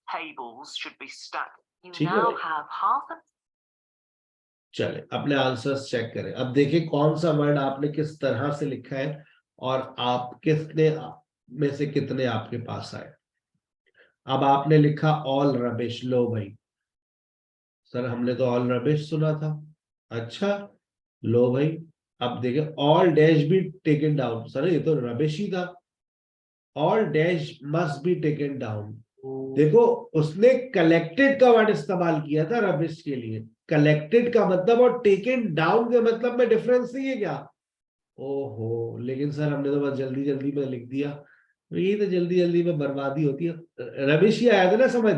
Tables should be stacked. You ठीक है now भाई. have half a चले अपने आंसर्स चेक करें. अब देखिए कौन सा वर्ड आपने किस तरह से लिखा है और आप कितने में से कितने आपके पास आए. अब आपने लिखा ऑल रबिश. लो भाई सर, हमने तो ऑल रबिश सुना था. अच्छा लो भाई, अब देखिए ऑल डैश भी टेकन डाउन. सर ये तो रबिश ही था. All dash must be taken down. देखो उसने कलेक्टेड का वर्ड इस्तेमाल किया था रबिश के लिए. कलेक्टेड का मतलब और टेकन डाउन के मतलब में डिफरेंस नहीं है क्या? ओहो, लेकिन सर हमने तो बस जल्दी जल्दी में लिख दिया. यही तो जल्दी जल्दी में बर्बादी होती है. रबिश ही आया था ना समझ?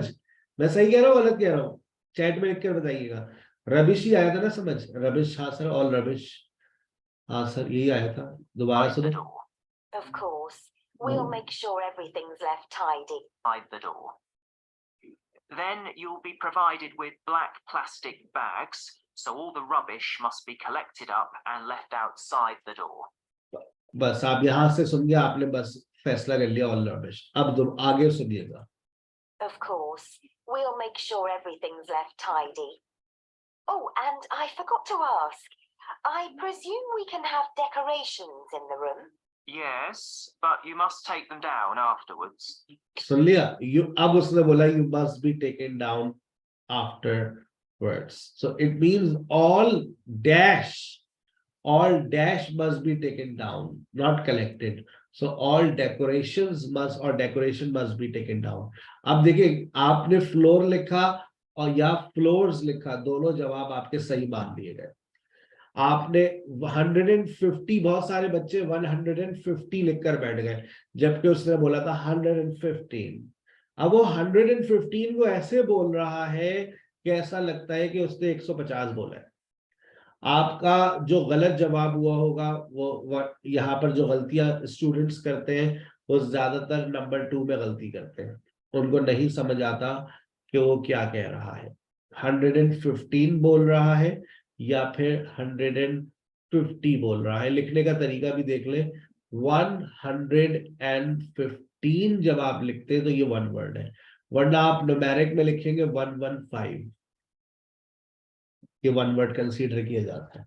मैं सही कह रहा हूँ गलत कह रहा हूँ? चैट में लिख कर बताइएगा. रबिश ही आया था ना समझ? रबिश, हाँ सर, ऑल रबिश, हाँ सर यही आया था. दोबारा Outside the सुनो. door. Of course. We'll make sure everything's left tidy. Outside the door. Then you'll be provided with black plastic bags, so all the rubbish must be collected up and left outside the door. बस आप यहाँ से सुनिए, आपने बस फैसला कर लिया ऑल रबिश. अब तुम आगे सुनिएगा. Of course. We'll make sure everything's left tidy. Oh, and I forgot to ask. I presume we can have decorations in the room? Yes, but you must take them down afterwards. सुन लिया? अब उसने बोला you must be taken down afterwards. So it means all dash must be taken down, not collected. So all decorations must or decoration must be taken down. अब देखिए आपने floor लिखा और या फ्लोर्स लिखा, दोनों जवाब आपके सही मान लिए गए. आपने 150, बहुत सारे बच्चे 150 लिखकर बैठ गए, जबकि उसने बोला था 115. अब वो 115 को ऐसे बोल रहा है कि ऐसा लगता है कि उसने 150 बोला है. आपका जो गलत जवाब हुआ होगा वो यहाँ पर जो गलतियां स्टूडेंट्स करते हैं वो ज्यादातर नंबर 2 में गलती करते हैं, उनको नहीं समझ आता कि वो क्या कह रहा है, 115 बोल रहा है या फिर 150 बोल रहा है। लिखने का तरीका भी देख ले, 115 जब आप लिखते हैं तो ये वन वर्ड है, वरना आप न्यूमेरिक में लिखेंगे 115, ये वन वर्ड कंसीडर किया जाता है।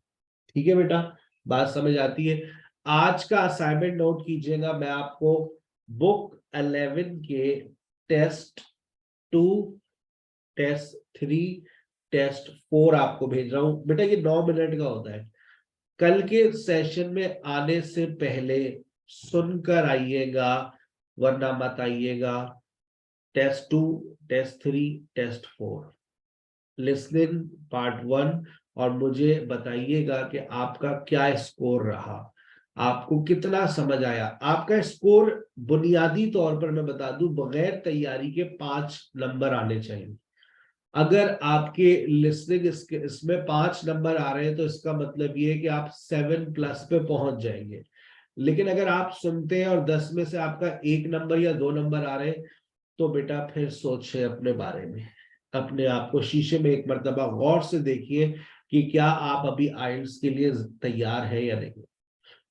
ठीक है बेटा, बात समझ आती है। आज का असाइनमेंट नोट कीजिएगा, मैं आपको बुक 11 के टेस्ट 2, टेस्ट 3, टेस्ट 4 आपको भेज रहा हूं बेटा। ये 9 मिनट का होता है। कल के सेशन में आने से पहले सुनकर आइएगा, वरना मत आइएगा। Test 2, test 3, test 4 listening part 1, और मुझे बताइएगा कि आपका क्या स्कोर रहा, आपको कितना समझ आया। आपका स्कोर बुनियादी तौर पर मैं बता दूं, बगैर तैयारी के 5 नंबर आने चाहिए। अगर आपके लिसनिंग इसमें 5 नंबर आ रहे हैं तो इसका मतलब ये है कि आप 7+ पे पहुंच जाएंगे। लेकिन अगर आप सुनते हैं और 10 में से आपका 1 नंबर या 2 नंबर आ रहे हैं तो बेटा फिर सोचिए अपने बारे में, अपने आप को शीशे में एक मर्तबा गौर से देखिए कि क्या आप अभी आइल्स के लिए तैयार है या नहीं।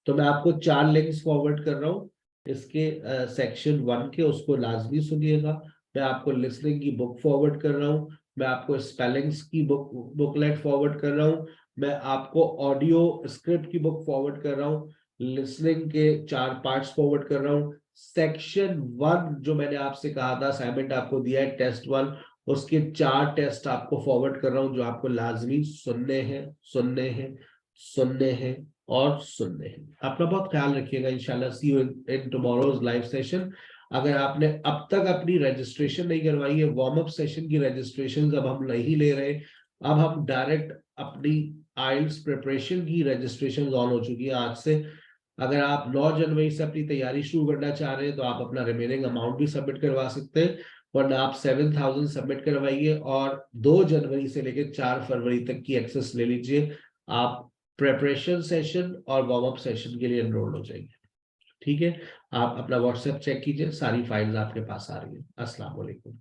तो मैं आपको 4 लिंक्स फॉरवर्ड कर रहा हूँ इसके सेक्शन 1 के, उसको लाजमी सुनिएगा। मैं आपको लिसनिंग की बुक फॉरवर्ड कर रहा हूँ, मैं आपको स्पेलिंग्स की बुकलेट फॉरवर्ड कर रहा हूँ, मैं आपको ऑडियो स्क्रिप्ट की बुक फॉरवर्ड कर रहा हूँ, लिसनिंग के 4 पार्ट्स फॉरवर्ड कर रहा हूँ। सेक्शन 1 जो मैंने आपसे कहा था, असाइनमेंट आपको दिया है टेस्ट 1, उसके 4 टेस्ट आपको फॉरवर्ड कर रहा हूँ जो आपको लाजमी सुनने हैं, सुनने हैं, सुनने हैं और सुनने हैं। अपना बहुत ख्याल रखिएगा। इंशाल्लाह see you in tomorrow's live session. अगर आपने अब तक अपनी रजिस्ट्रेशन नहीं करवाई है, वार्म अप सेशन की रजिस्ट्रेशन अब हम नहीं ले रहे, अब हम डायरेक्ट अपनी आइल्स प्रिपरेशन की रजिस्ट्रेशन ऑन हो चुकी है आज से। अगर आप 9 जनवरी से अपनी तैयारी शुरू करना चाह रहे हैं तो आप अपना रिमेनिंग अमाउंट भी सबमिट करवा सकते हैं, वरना आप 7,000 सबमिट करवाइए और 2 जनवरी से लेकर 4 फरवरी तक की एक्सेस ले लीजिए। आप प्रेपरेशन सेशन और वार्म अप सेशन के लिए एनरोल हो जाएंगे। ठीक है, आप अपना व्हाट्सएप चेक कीजिए, सारी फाइल्स आपके पास आ रही है। अस्सलाम वालेकुम।